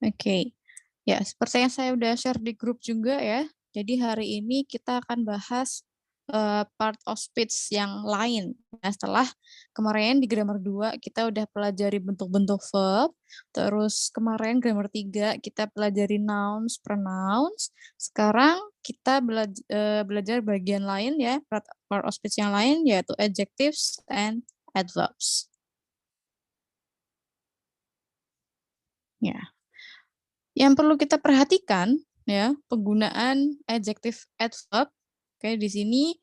Oke. Ya, seperti yang saya udah share di grup juga ya. Jadi hari ini kita akan bahas part of speech yang lain. Nah, setelah kemarin di grammar 2 kita udah pelajari bentuk-bentuk verb, terus kemarin grammar 3 kita pelajari nouns, pronouns. Sekarang kita belajar bagian lain ya, part of speech yang lain yaitu adjectives and adverbs. Ya. Yang perlu kita perhatikan ya, penggunaan adjective adverb. Oke, di sini,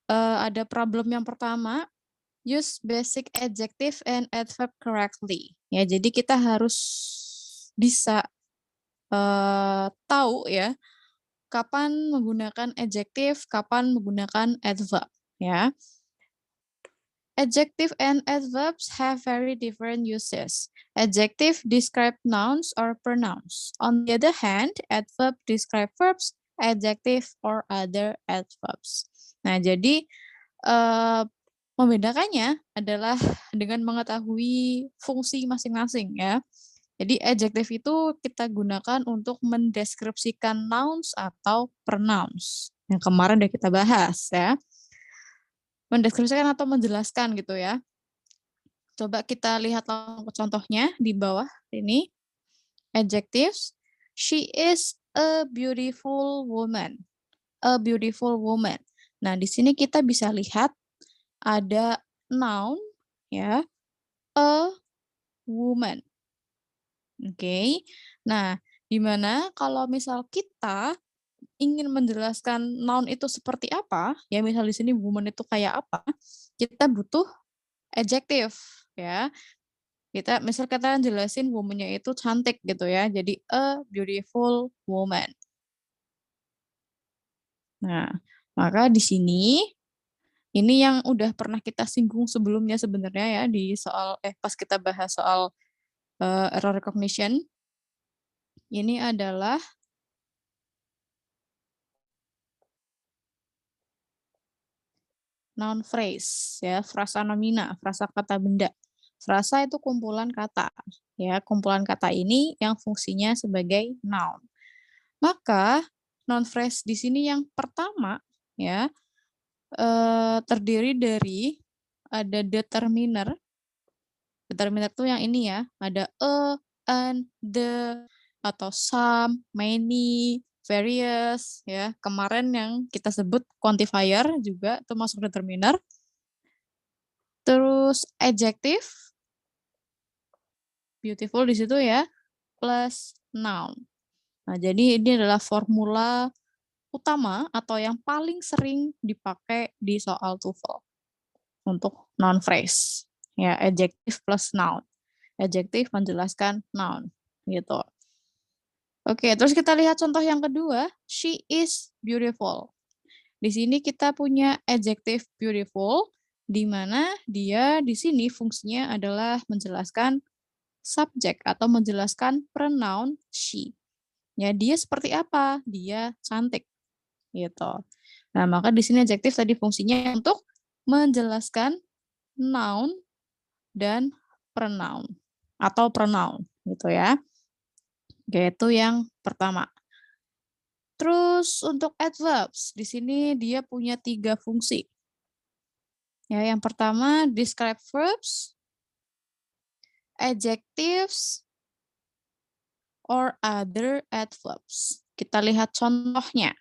ada problem yang pertama, use basic adjective and adverb correctly. Ya, jadi kita harus bisa, tahu ya, kapan menggunakan adjective, kapan menggunakan adverb, ya. Adjective and adverbs have very different uses. Adjective describe nouns or pronouns. On the other hand, adverb describe verbs, adjective, or other adverbs. Nah, jadi eh, membedakannya adalah dengan mengetahui fungsi masing-masing ya. Jadi adjective itu kita gunakan untuk mendeskripsikan nouns atau pronouns. Yang kemarin udah kita bahas ya. Mendeskripsikan atau menjelaskan gitu ya. Coba kita lihat contohnya di bawah ini. Adjectives. She is a beautiful woman. A beautiful woman. Nah, di sini kita bisa lihat ada noun ya, a woman. Oke. Nah, di mana kalau misal kita ingin menjelaskan noun itu seperti apa, ya misal di sini woman itu kayak apa, kita butuh adjective ya. Kita jelasin woman-nya itu cantik gitu ya, jadi a beautiful woman. Nah, maka di sini, ini yang udah pernah kita singgung sebelumnya sebenarnya ya di soal pas kita bahas soal, error recognition. Ini adalah noun phrase ya, frasa nomina, frasa kata benda. Frasa itu kumpulan kata, ya. Kumpulan kata ini yang fungsinya sebagai noun. Maka noun phrase di sini yang pertama ya, terdiri dari ada determiner. Determiner tuh yang ini ya, ada an, the, atau some, many, various ya. Kemarin yang kita sebut quantifier juga itu masuk determiner. Terus adjective, beautiful di situ ya, plus noun. Nah, jadi ini adalah formula utama atau yang paling sering dipakai di soal TOEFL untuk noun phrase. Ya, adjective plus noun. Adjective menjelaskan noun, gitu. Oke, terus kita lihat contoh yang kedua, she is beautiful. Di sini kita punya adjective beautiful, di mana dia di sini fungsinya adalah menjelaskan subjek atau menjelaskan pronoun she. Ya, dia seperti apa? Dia cantik, gitu. Nah, maka di sini adjektif tadi fungsinya untuk menjelaskan noun dan pronoun atau pronoun, gitu ya. Oke, itu yang pertama. Terus untuk adverbs, di sini dia punya 3 fungsi. Ya, yang pertama describe verbs, adjectives, or other adverbs. Kita lihat contohnya.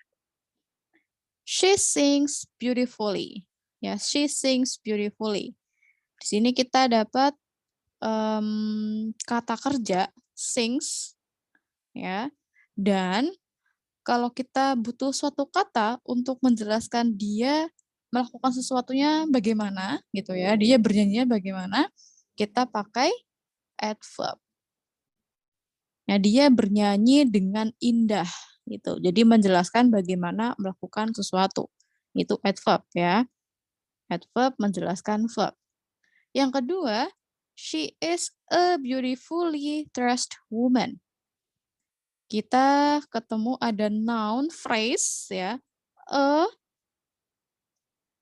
She sings beautifully. Ya, she sings beautifully. Di sini kita dapat kata kerja sings ya. Dan kalau kita butuh suatu kata untuk menjelaskan dia melakukan sesuatunya bagaimana gitu ya, dia bernyanyinya bagaimana, kita pakai adverb. Nah, dia bernyanyi dengan indah gitu. Jadi menjelaskan bagaimana melakukan sesuatu. Itu adverb ya. Adverb menjelaskan verb. Yang kedua, she is a beautifully dressed woman. Kita ketemu ada noun phrase ya, a,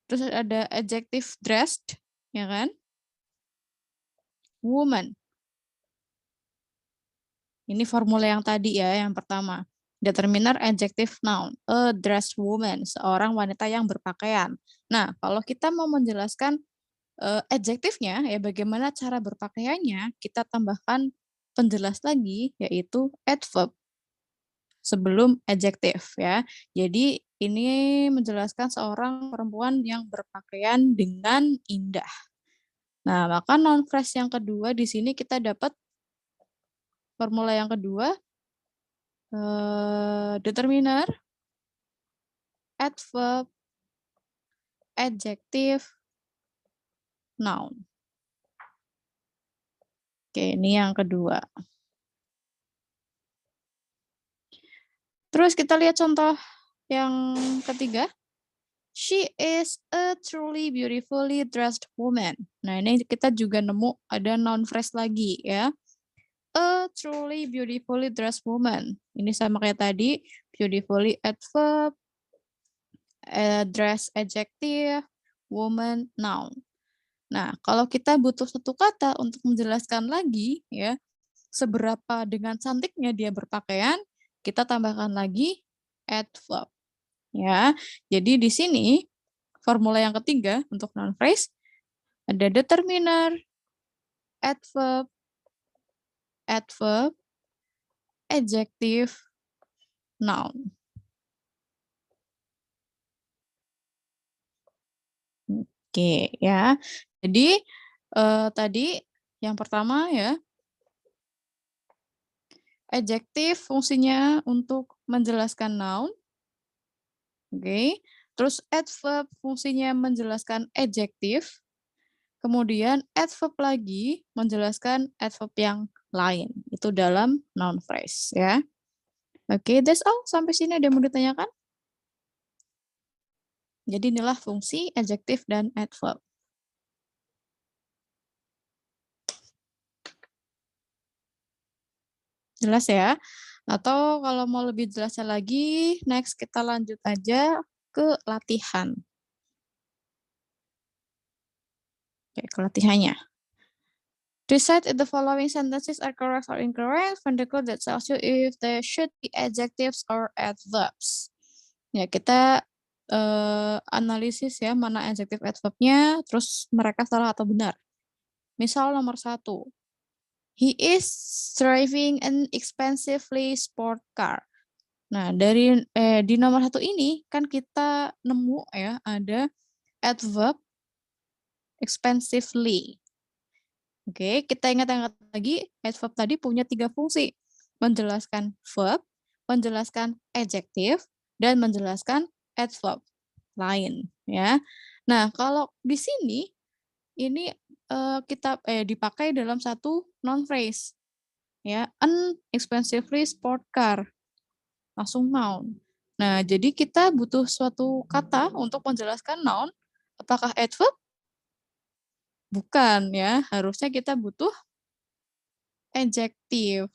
terus ada adjective dressed, ya kan? Woman. Ini formula yang tadi ya, yang pertama. Determiner adjective noun, a dressed woman, seorang wanita yang berpakaian. Nah, kalau kita mau menjelaskan adjektifnya, ya bagaimana cara berpakaiannya, kita tambahkan penjelas lagi, yaitu adverb sebelum adjektif ya. Jadi ini menjelaskan seorang perempuan yang berpakaian dengan indah. Nah, maka noun phrase yang kedua di sini kita dapat formula yang kedua, determiner, adverb, adjective, noun. Oke, ini yang kedua. Terus kita lihat contoh yang ketiga. She is a truly beautifully dressed woman. Nah, ini kita juga nemu ada noun phrase lagi ya. A truly beautifully dressed woman. Ini sama kayak tadi, beautifully adverb, dress adjective, woman noun. Nah, kalau kita butuh satu kata untuk menjelaskan lagi ya, seberapa dengan cantiknya dia berpakaian, kita tambahkan lagi adverb. Ya, jadi di sini formula yang ketiga untuk noun phrase ada determiner, adverb, adverb, adjective, noun. Oke ya. Jadi tadi yang pertama ya, adjective fungsinya untuk menjelaskan noun. Oke. Terus adverb fungsinya menjelaskan adjektif. Kemudian adverb lagi menjelaskan adverb yang lain. Itu dalam noun phrase ya. Oke, that's all. Sampai sini ada yang mau ditanyakan? Jadi inilah fungsi adjektif dan adverb. Jelas ya? Atau kalau mau lebih jelasnya lagi, next kita lanjut aja ke latihan. Oke, ke latihannya. Decide if the following sentences are correct or incorrect. Find the clue that tells you if there should be adjectives or adverbs. Ya, kita analisis ya, mana adjective adverbnya, terus mereka salah atau benar. Misal nomor 1. He is driving an expensively sport car. Nah, di nomor 1 ini kan kita nemu ya, ada adverb expensively. Oke, kita ingat-ingat lagi, adverb tadi punya 3 fungsi. Menjelaskan verb, menjelaskan adjective, dan menjelaskan adverb lain ya. Nah, kalau di sini ini dipakai dalam satu noun phrase ya, an expensively sport car, langsung noun. Nah, jadi kita butuh suatu kata untuk menjelaskan noun, apakah adverb? Bukan ya, harusnya kita butuh adjective.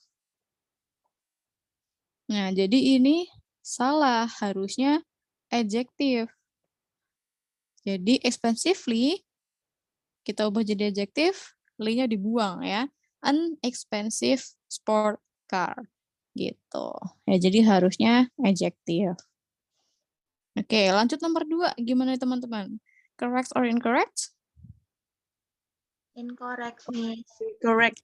Nah, jadi ini salah, harusnya adjective. Jadi expensively kita ubah jadi adjective, ly-nya dibuang ya. An expensive sport car. Gitu. Ya, jadi harusnya adjective. Oke, lanjut nomor 2. Gimana teman-teman? Correct or incorrect? Incorrect, Miss. Correct.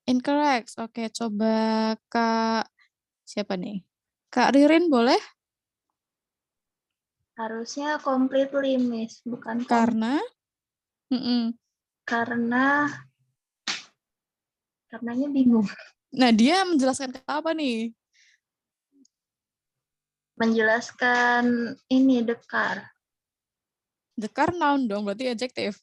Incorrect. Oke, coba Kak siapa nih? Kak Ririn boleh? Harusnya completely, Miss, bukan Karena karenanya bingung. Nah, dia menjelaskan kata apa nih? Menjelaskan ini the car. The car noun dong, berarti adjective.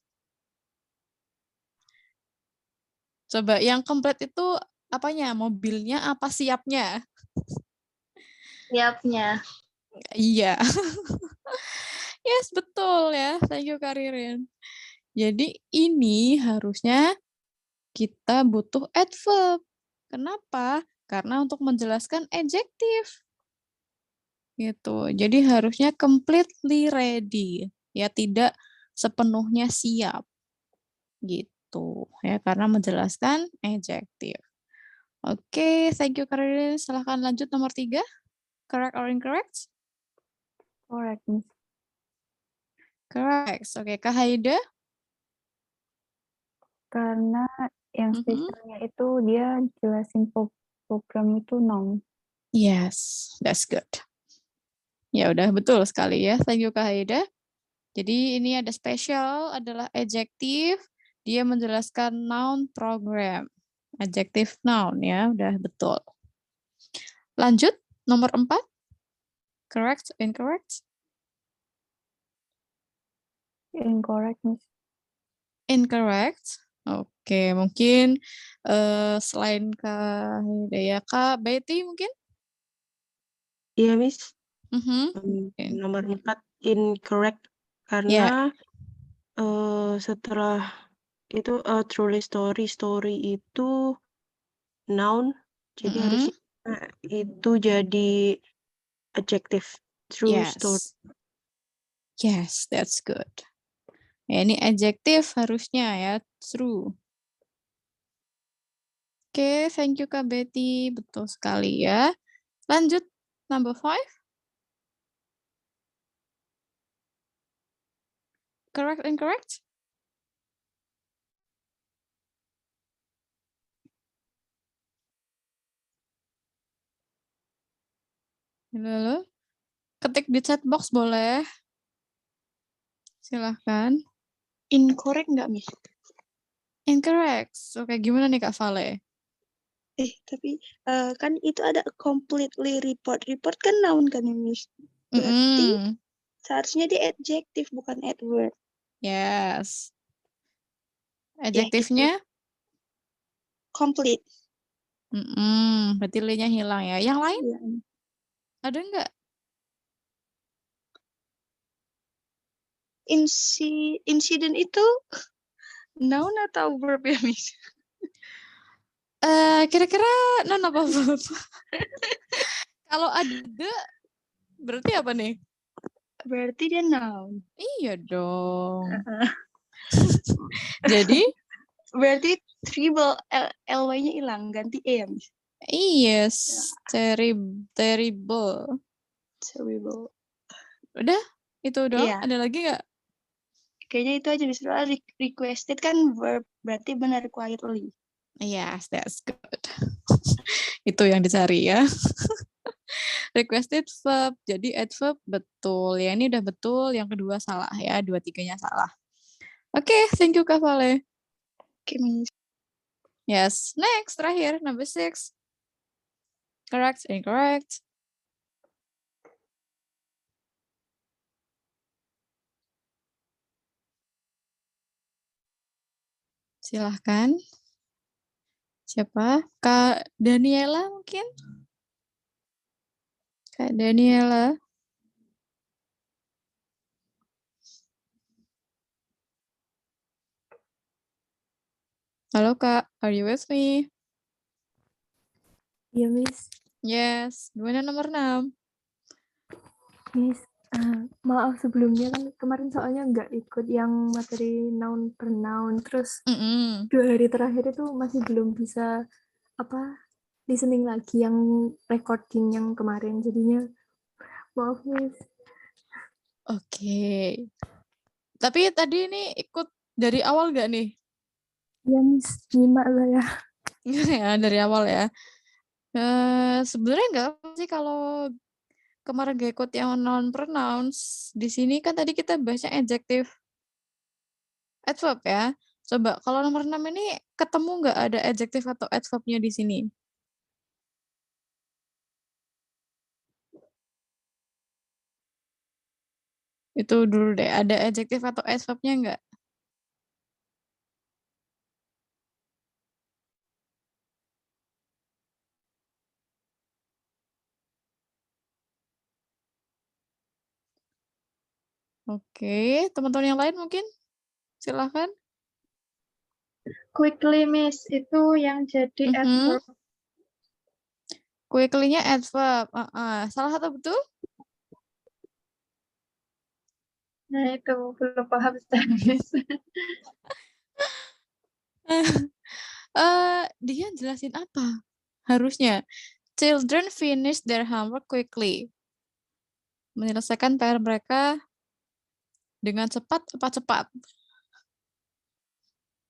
Coba yang complete itu apanya? Mobilnya apa siapnya? Siapnya. Iya. Yes, betul ya. Thank you, Kak Ririn. Jadi ini harusnya kita butuh adverb. Kenapa? Karena untuk menjelaskan adjective. Gitu. Jadi harusnya completely ready. Ya, tidak sepenuhnya siap. Gitu. Ya, karena menjelaskan adjective. Oke, thank you Karin. Silahkan lanjut nomor 3. Correct or incorrect? Correct, Miss. Correct. Oke, Kak Haida. Karena yang Mhm. spesialnya itu dia jelasin program itu noun. Yes, that's good. Ya udah betul sekali ya. Thank you Kak Haida. Jadi ini ada spesial adalah adjective. Dia menjelaskan noun program. Adjective noun ya, udah betul. Lanjut nomor 4. Correct, incorrect? Incorrect, Miss. Incorrect. Oke, mungkin selain Kak Hidayah, Kak Betty mungkin? Iya, Miss. Mhm. Nomor 4 incorrect Ya, karena setelah itu truly story itu noun, jadi mhm. harusnya itu jadi adjective. True story. Yes. Yes, that's good. Ya, ini adjective harusnya ya, true. Oke, thank you Kak Betty. Betul sekali ya. Lanjut, number 5. Correct, incorrect? Halo? Ketik di chat box boleh. Silahkan. Incorrect nggak, Miss? Incorrect. Oke, gimana nih Kak Vale? Tapi kan itu ada completely report. Report kan noun kan ya, Miss? Berarti Mm-mm. seharusnya dia adjective bukan adverb. Yes. Ya, gitu. Adjektifnya? Complete. Berarti li-nya hilang ya. Yang lain Iya. ada nggak? Incident itu noun atau verb ya, Miss? Kira-kira non apa verb? Kalau ada, berarti apa nih? Berarti dia noun. Iya dong. Jadi, Berarti triple ly-nya hilang, ganti e ya, Miss? yes, terrible. Terrible. Udah? Itu doang? Iya. Ada lagi nggak? Kayaknya itu aja, Miss. Soalnya requested kan verb, berarti benar quietly. Yes, that's good. Itu yang dicari ya. Requested verb, jadi adverb betul. Ya ini udah betul, yang kedua salah ya, 2-3-nya salah. Oke, thank you Kak Vale. Oke, Miss. Yes, next, terakhir, number 6. Correct, incorrect. Silahkan. Siapa? Kak Daniela mungkin? Kak Daniela. Halo Kak, are you with me? Iya, Miss. Yes, gimana nomor 6? Miss, maaf sebelumnya kan kemarin soalnya nggak ikut yang materi noun per noun. Terus 2 hari terakhir itu masih belum bisa listening lagi yang recording yang kemarin. Jadinya maaf, Miss. Oke. Tapi tadi ini ikut dari awal nggak nih? Ya, Miss, nyimak lah ya. Ya, dari awal ya. Sebenarnya nggak apa sih kalau kemarin gak ikut yang noun pronouns. Di sini kan tadi kita bahasnya adjective adverb ya. Coba kalau nomor 6 ini ketemu nggak ada adjective atau adverbnya di sini? Itu dulu deh, ada adjective atau adverbnya nggak? Oke, teman-teman yang lain mungkin? Silahkan. Quickly, Miss. Itu yang jadi adverb. Quickly-nya adverb. Salah satu betul? Nah, itu belum paham saya, Miss. Dia jelasin apa? Harusnya. Children finish their homework quickly. Menyelesaikan PR mereka dengan cepat apa cepat?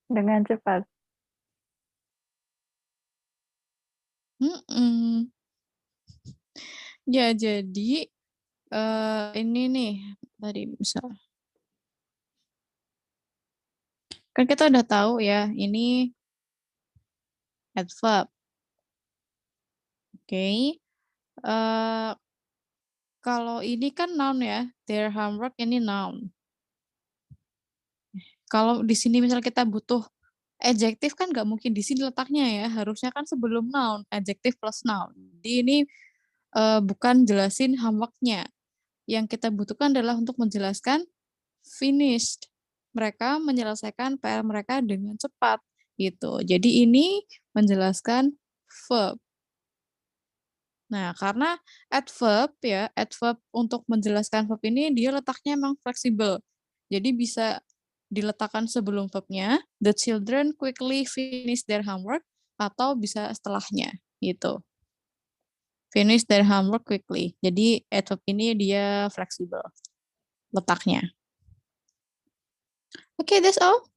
Dengan cepat. Ya, jadi ini nih tadi misal. Kan kita udah tahu ya, ini adverb. Oke. Kalau ini kan noun ya, their homework ini noun. Kalau di sini misalnya kita butuh adjektif kan nggak mungkin di sini letaknya ya, harusnya kan sebelum noun, adjektif plus noun. Jadi ini bukan jelasin homework-nya. Yang kita butuhkan adalah untuk menjelaskan finished. Mereka menyelesaikan PR mereka dengan cepat gitu. Jadi ini menjelaskan verb. Nah, karena adverb ya, adverb untuk menjelaskan verb ini dia letaknya emang fleksibel. Jadi bisa diletakkan sebelum verbnya, the children quickly finish their homework, atau bisa setelahnya gitu. Finish their homework quickly. Jadi adverb ini dia fleksibel letaknya. Okay, that's all.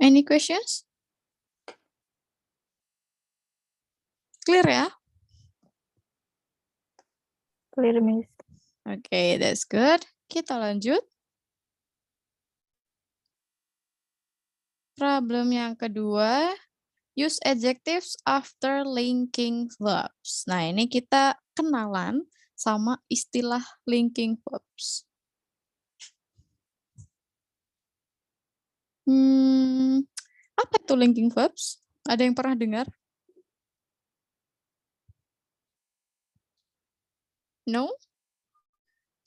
Any questions? Clear ya? Clear, Miss. Okay, that's good. Kita lanjut. Problem yang kedua, use adjectives after linking verbs. Nah, ini kita kenalan sama istilah linking verbs. Apa itu linking verbs? Ada yang pernah dengar? No?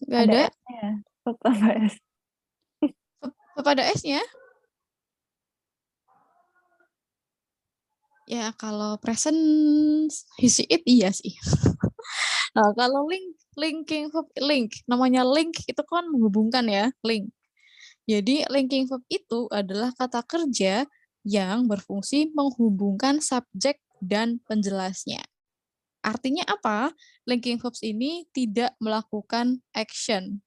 Nggak ada? S-nya. Pertama S. Pada S-nya? Ya, kalau present isi it iya sih. Nah, kalau linking verb link, namanya link itu kan menghubungkan ya, link. Jadi linking verb itu adalah kata kerja yang berfungsi menghubungkan subjek dan penjelasnya. Artinya apa? Linking verbs ini tidak melakukan action.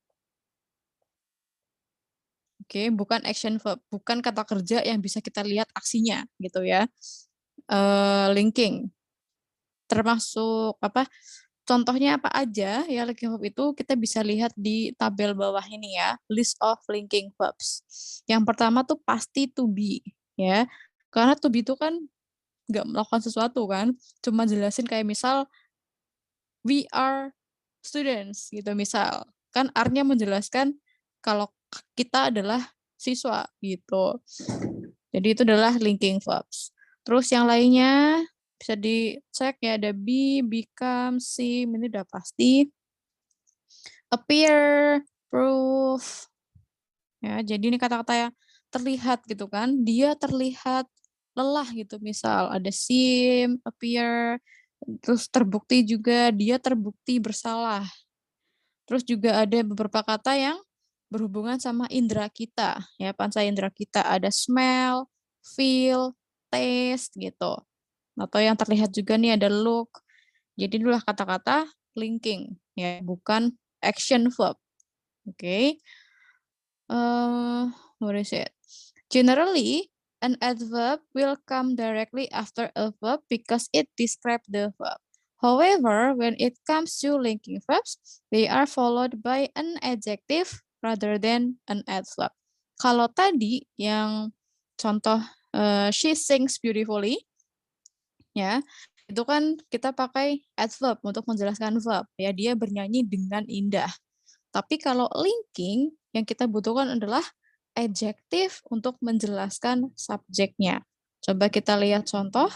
Oke, bukan action verb, bukan kata kerja yang bisa kita lihat aksinya gitu ya. Linking. Termasuk apa? Contohnya apa aja ya linking verb itu kita bisa lihat di tabel bawah ini ya, list of linking verbs. Yang pertama tuh pasti to be ya. Karena to be itu kan nggak melakukan sesuatu kan, cuma jelasin kayak misal we are students gitu misal. Kan are-nya menjelaskan kalau kita adalah siswa gitu. Jadi itu adalah linking verbs. Terus yang lainnya bisa dicek ya, ada be, become, seem, ini udah pasti. Appear, prove. Ya, jadi ini kata-kata yang terlihat gitu kan. Dia terlihat lelah gitu misal. Ada seem, appear, terus terbukti juga dia terbukti bersalah. Terus juga ada beberapa kata yang berhubungan sama indera kita. Ya, panca indera kita ada smell, feel, taste gitu. Atau yang terlihat juga nih ada look. Jadi itulah kata-kata linking ya, bukan action verb. Oke. What is it? Generally, an adverb will come directly after a verb because it describes the verb. However, when it comes to linking verbs, they are followed by an adjective rather than an adverb. Kalau tadi yang contoh she sings beautifully, ya itu kan kita pakai adverb untuk menjelaskan verb ya, dia bernyanyi dengan indah. Tapi kalau linking yang kita butuhkan adalah adjektif untuk menjelaskan subjeknya. Coba kita lihat contoh.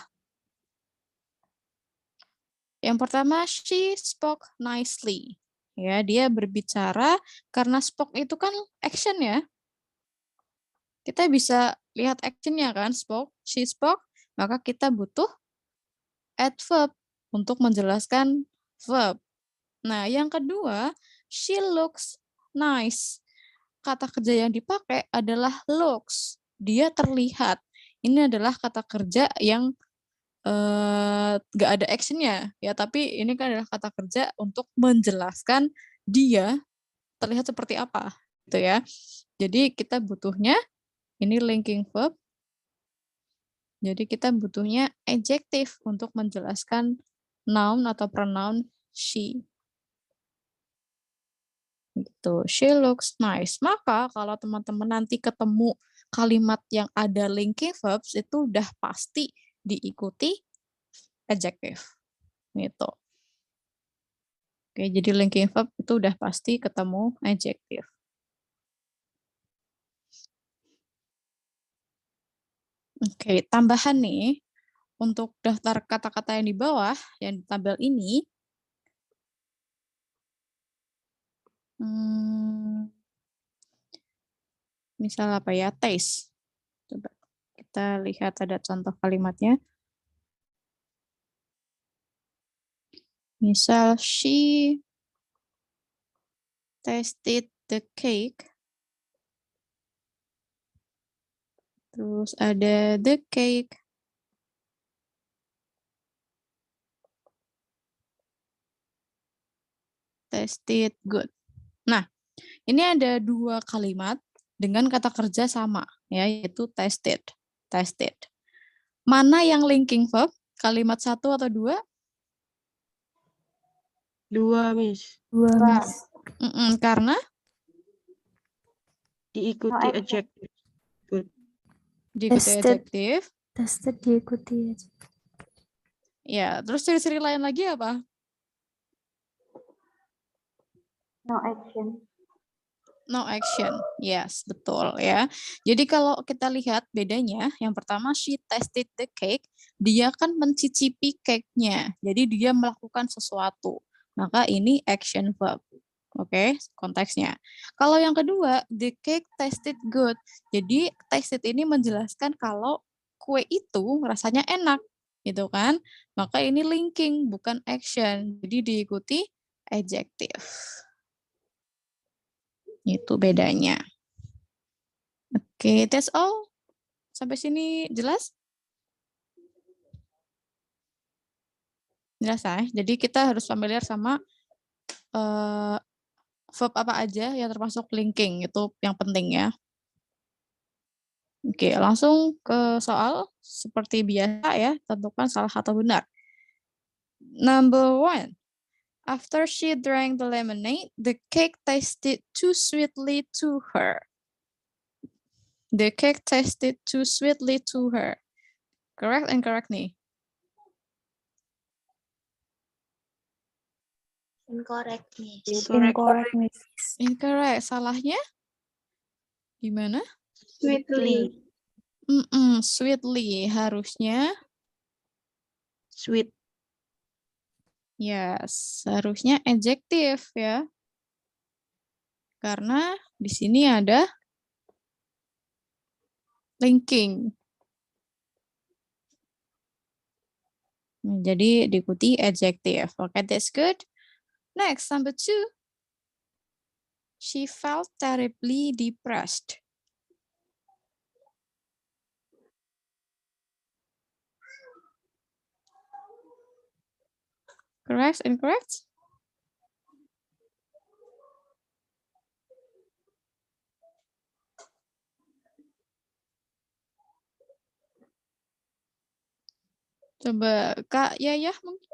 Yang pertama, she spoke nicely. Ya, dia berbicara karena spoke itu kan action ya. Kita bisa lihat actionnya kan, spoke, she spoke, maka kita butuh adverb untuk menjelaskan verb. Nah, yang kedua, she looks nice. Kata kerja yang dipakai adalah looks. Dia terlihat. Ini adalah kata kerja yang nggak ada actionnya ya, tapi ini kan adalah kata kerja untuk menjelaskan dia terlihat seperti apa gitu ya. Jadi kita butuhnya ini linking verb. Jadi kita butuhnya adjective untuk menjelaskan noun atau pronoun she. Gitu. She looks nice. Maka kalau teman-teman nanti ketemu kalimat yang ada linking verbs itu udah pasti diikuti adjective. Gitu. Oke, jadi linking verb itu udah pasti ketemu adjective. Oke, tambahan nih untuk daftar kata-kata yang di bawah yang di tabel ini. Misal apa ya? Taste. Coba kita lihat ada contoh kalimatnya. Misal she tasted the cake. Terus ada the cake tasted good. Nah, ini ada dua kalimat dengan kata kerja sama, ya, yaitu tasted. Tasted. Mana yang linking verb? Kalimat satu atau dua? Dua, Miss. Dua, Miss. Karena Diikuti adjective. Good. diikuti Tasted. adjective. Tasted diikuti aja. Ya, terus ciri-ciri lain lagi apa? No action. No action. Yes, betul ya. Jadi kalau kita lihat bedanya, yang pertama she tasted the cake, dia kan mencicipi cake-nya. Jadi dia melakukan sesuatu. Maka ini action verb. Oke, konteksnya. Kalau yang kedua, the cake tasted good. Jadi tasted ini menjelaskan kalau kue itu rasanya enak, gitu kan? Maka ini linking, bukan action. Jadi diikuti adjective. Itu bedanya. Oke, that's all. Sampai sini jelas? Jelas ya? Jadi kita harus familiar sama verb apa aja yang termasuk linking. Itu yang penting ya. Oke, langsung ke soal. Seperti biasa ya, tentukan salah atau benar. Number 1. After she drank the lemonade, the cake tasted too sweetly to her. The cake tasted too sweetly to her. Correct and correct nih? Incorrect, Miss. Incorrect, Miss. Incorrect. Salahnya? Gimana? Sweetly. Sweetly. Harusnya? Sweet. Yes. Harusnya adjective ya. Karena di sini ada linking. Jadi diikuti adjective. Okay, that's good. Next, number 2. She felt terribly depressed. Correct, incorrect? Coba Kak Yayah mungkin?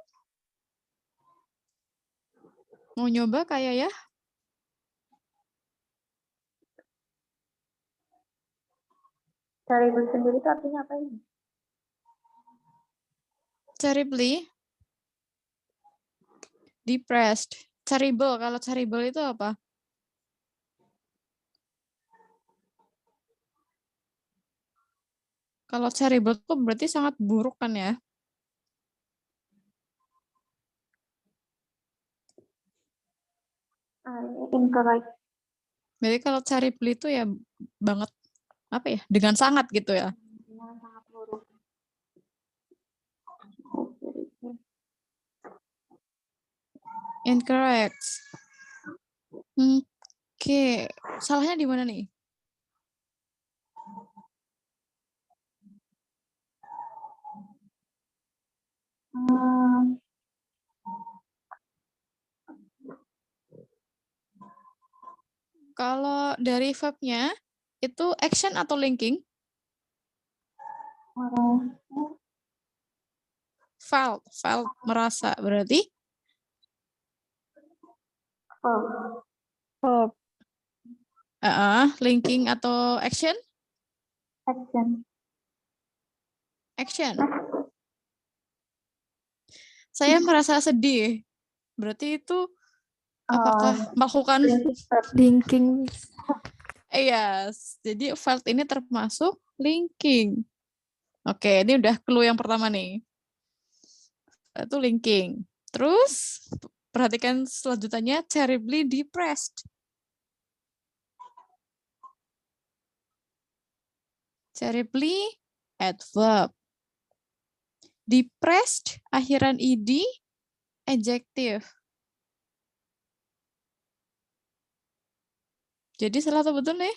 Mau nyoba Kak Yayah? Terrible sendiri itu artinya apa ini? Terribly depressed. Terrible, kalau terrible itu apa? Kalau terrible itu berarti sangat buruk kan ya? Incorrect. Jadi kalau terrible itu ya banget, apa ya, dengan sangat gitu ya? Sangat buruk. Incorrect. Oke, salahnya di mana nih? Kalau dari verbnya itu action atau linking? Felt merasa berarti Verb. linking atau action? Action. Action. Saya merasa sedih. Berarti itu apakah melakukan Linking. yes. Jadi felt ini termasuk linking. Oke, ini udah clue yang pertama nih. Itu linking. Terus perhatikan selanjutnya terribly depressed. Terribly adverb. Depressed akhiran ed adjective. Jadi salah atau betul nih?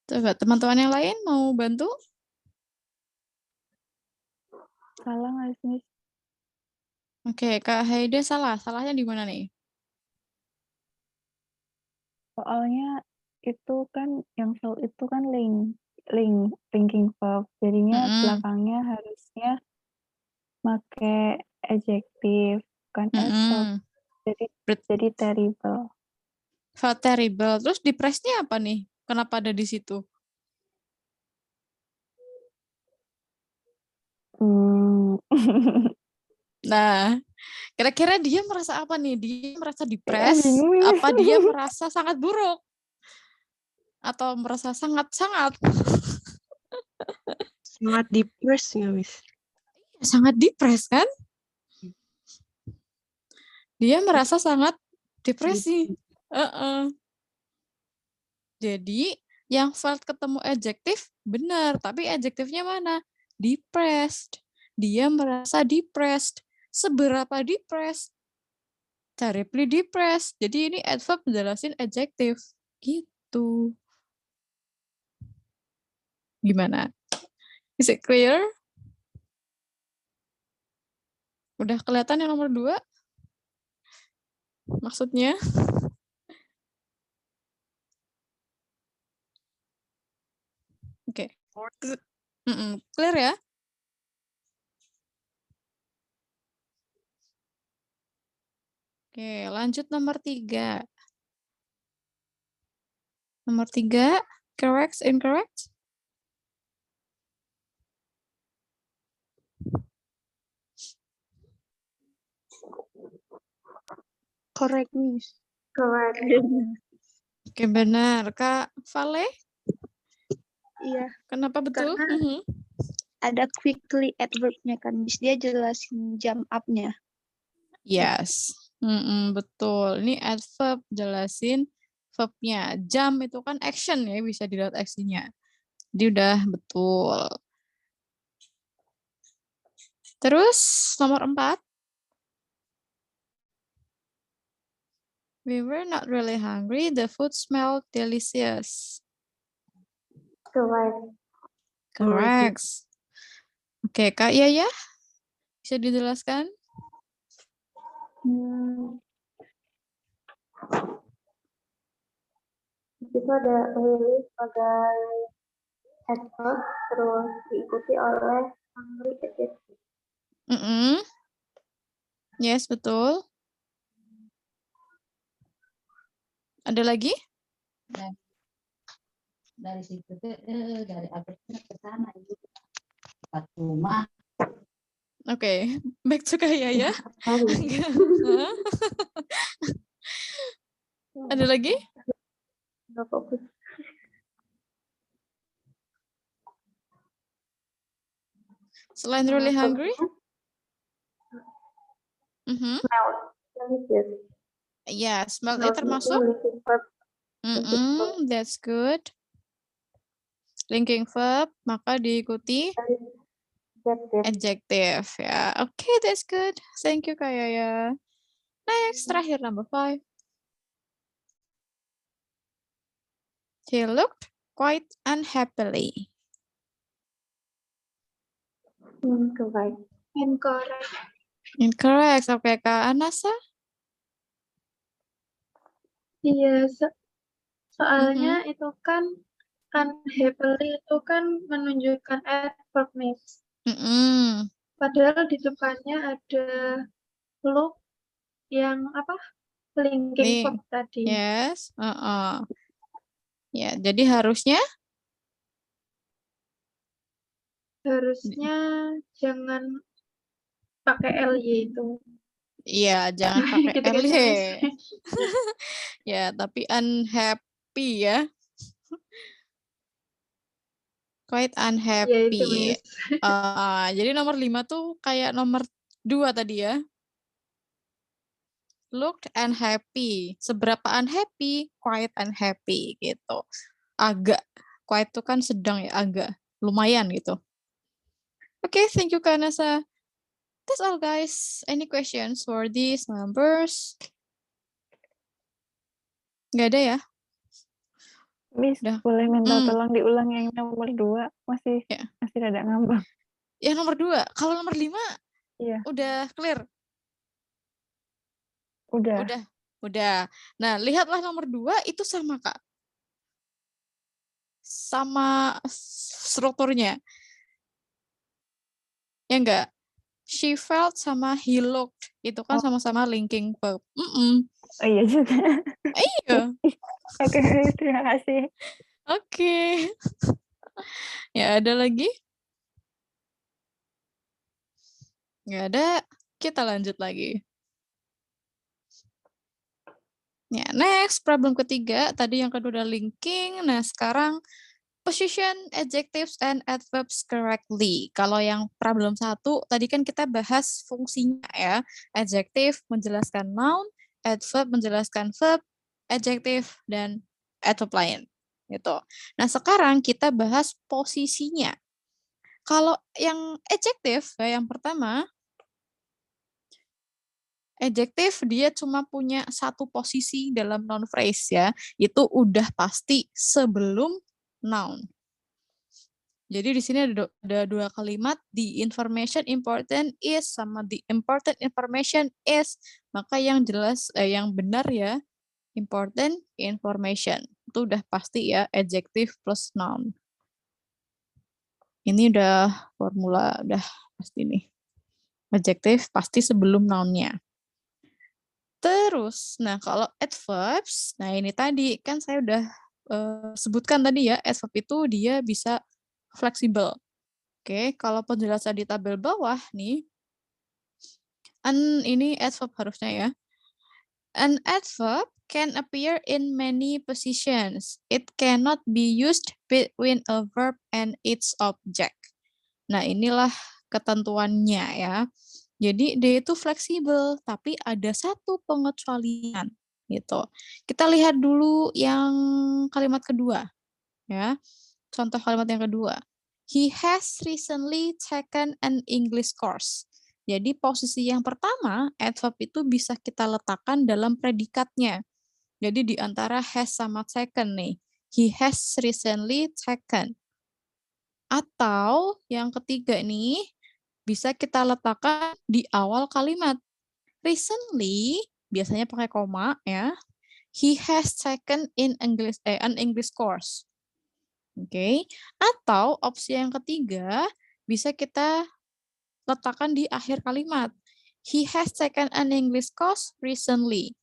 Coba teman-teman yang lain mau bantu? Salah nggak sih, Miss? Oke, Kak Haida salah. Salahnya di mana nih? Soalnya itu kan yang verb itu kan linking verb. Jadinya belakangnya harusnya pakai adjective bukan adverb. Jadi terrible. Felt terrible. Terus depressed-nya apa nih? Kenapa ada di situ? Nah, kira-kira dia merasa apa nih? Dia merasa depressed? Apa dia merasa sangat buruk? Atau merasa sangat-sangat? Sangat depressed nggak, Miss? Sangat depressed kan? Dia merasa sangat depresi. Jadi, yang felt ketemu adjektif benar, tapi adjektifnya mana? Depressed. Dia merasa depressed. Seberapa depressed? Terribly depressed. Jadi ini adverb menjelasin adjektif. Gitu. Gimana? Is it clear? Udah kelihatan yang nomor 2? Maksudnya? Oke. Clear ya? Oke, lanjut nomor 3. Nomor 3, correct, incorrect? Correct, Miss. Correct. Oke, benar. Kak Vale? Iya, Kenapa betul? karena ada quickly adverb-nya kan, Miss. Dia jelasin jam up-nya. Yes. Betul. Ini adverb jelasin verb-nya. Jam itu kan action ya, bisa dilihat aksinya. Jadi udah betul. Terus nomor 4. We were not really hungry. The food smelled delicious. Correct. Correct. Oke, Kak Yaya, bisa dijelaskan? Itu ada really sebagai adverb terus diikuti oleh hungry adjective. Yes, betul. Ada lagi? Dari situ dari advertnya ke sana itu rumah. Oke, back to Kak Yaya. Ada lagi? Nggak fokus. Selain really hungry? Smell. Ya, smell itu termasuk? That's good. Linking verb, maka diikuti Adjective ya. Okay, that's good. Thank you Kak Yaya. Next, terakhir number 5. He looked quite unhappily. Incorrect. Incorrect. Incorrect. Oke Kak Anasa? Iya, soalnya itu kan unhappily itu kan menunjukkan adverb mix. Padahal di depannya ada look yang apa? Linking verb tadi. Yes. Ya, jadi harusnya jangan pakai ly itu. iya, jangan pakai Gitu-gitu ly. Miss. Ya, tapi unhappy ya. Quite Ya itu unhappy. Miss. Jadi nomor 5 tuh kayak nomor 2 tadi ya. Looked unhappy. Seberapa unhappy? Quite unhappy gitu. Agak. Quite itu kan sedang ya, agak. Lumayan gitu. Okay, thank you Kak Nasa. That's all guys. Any questions for these numbers? Nggak ada ya? Miss, Udah. boleh minta tolong diulang yang nomor 2, masih rada ngambang. Yang nomor 2, kalau nomor 5 Iya. udah clear? Udah. Nah, lihatlah nomor 2 itu sama Kak. Sama strukturnya. Ya enggak? She felt sama he looked. Itu kan sama-sama linking verb. Oh iya juga. Iya. Oke, terima kasih. Oke. Ya, ada lagi? Nggak ada. Kita lanjut lagi. Ya, next, problem ketiga. Tadi yang kedua udah linking. Nah, sekarang position adjectives and adverbs correctly. Kalau yang problem 1, tadi kan kita bahas fungsinya ya. Adjective menjelaskan noun, adverb menjelaskan verb, adjective, dan adverb lain. Gitu. Nah, sekarang kita bahas posisinya. Kalau yang adjective, yang pertama, adjective dia cuma punya satu posisi dalam noun phrase ya. Itu udah pasti sebelum noun. Jadi di sini ada 2 kalimat, the information important is sama the important information is. Maka yang jelas yang benar ya important information. Itu udah pasti ya adjective plus noun. Ini udah formula udah pasti nih. Adjective pasti sebelum noun-nya. Terus, nah kalau adverbs, nah ini tadi kan saya udah sebutkan tadi ya, adverb itu dia bisa fleksibel. Oke, kalau penjelasan di tabel bawah nih, ini adverb harusnya ya. An adverb can appear in many positions. It cannot be used between a verb and its object. Nah, inilah ketentuannya ya. Jadi dia itu fleksibel, tapi ada satu pengecualian gitu. Kita lihat dulu yang kalimat kedua ya. Contoh kalimat yang kedua. He has recently taken an English course. Jadi posisi yang pertama, adverb itu bisa kita letakkan dalam predikatnya. Jadi di antara has sama taken nih. He has recently taken. Atau yang ketiga nih, bisa kita letakkan di awal kalimat. Recently, biasanya pakai koma ya. He has taken an English course. Oke. Atau opsi yang ketiga, bisa kita letakkan di akhir kalimat. He has taken an English course recently.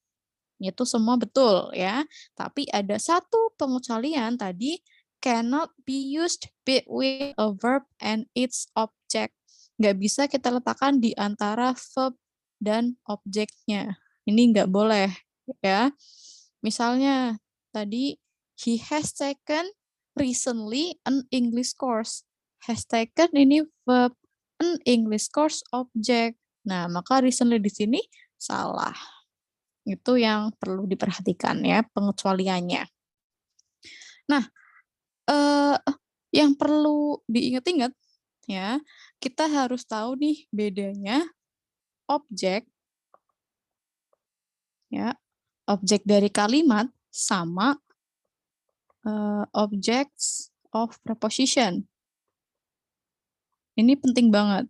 Itu semua betul ya. Tapi ada satu pengecualian tadi, cannot be used between a verb and its object. Nggak bisa kita letakkan di antara verb dan objeknya. Ini nggak boleh ya. Misalnya tadi he has taken recently an English course. Has taken ini verb, an English course object. Nah, maka recently di sini salah. Itu yang perlu diperhatikan ya pengecualiannya. Nah, yang perlu diingat-ingat ya, kita harus tahu nih bedanya objek, ya, objek dari kalimat sama objects of preposition. Ini penting banget.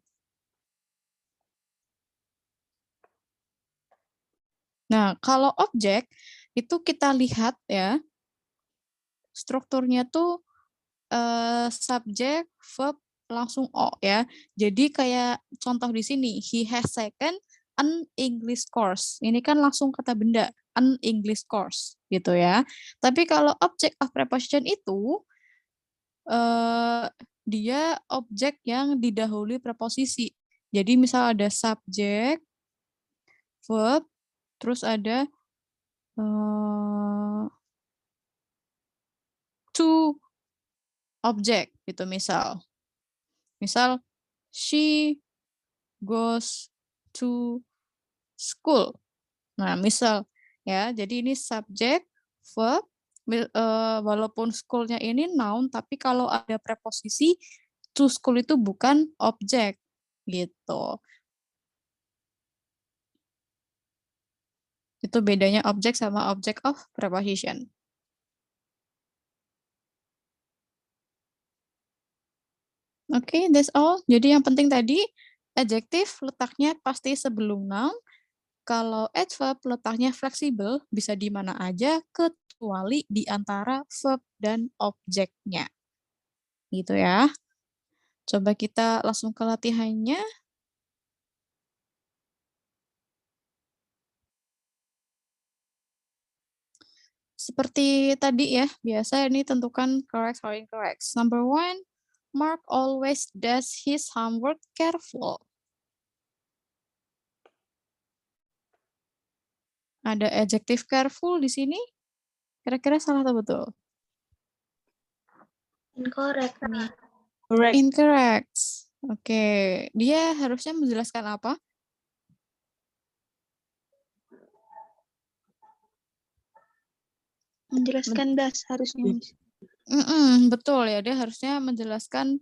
Nah, kalau objek itu kita lihat ya, strukturnya tuh subjek, verb, langsung O ya. Jadi kayak contoh di sini, he has taken an English course. Ini kan langsung kata benda, an English course gitu ya. Tapi kalau object of preposition itu dia objek yang didahului preposisi. Jadi misal ada subjek, verb, terus ada to object gitu misal. Misal she goes to school. Nah, misal ya, jadi ini subjek, verb, walaupun school-nya ini noun, tapi kalau ada preposisi to school itu bukan objek gitu. Itu bedanya objek sama object of preposition. Oke, that's all. Jadi yang penting tadi, adjektif letaknya pasti sebelum noun. Kalau adverb letaknya fleksibel, bisa di mana aja kecuali di antara verb dan objeknya. Gitu ya. Coba kita langsung ke latihannya. Seperti tadi ya, biasa ini tentukan correct or incorrect. Number 1, Mark always does his homework careful. Ada adjective careful di sini. Kira-kira salah atau betul? Incorrect, Miss. Correct. Incorrect. Oke, dia harusnya menjelaskan apa? Menjelaskan das harusnya, Miss. Betul ya, dia harusnya menjelaskan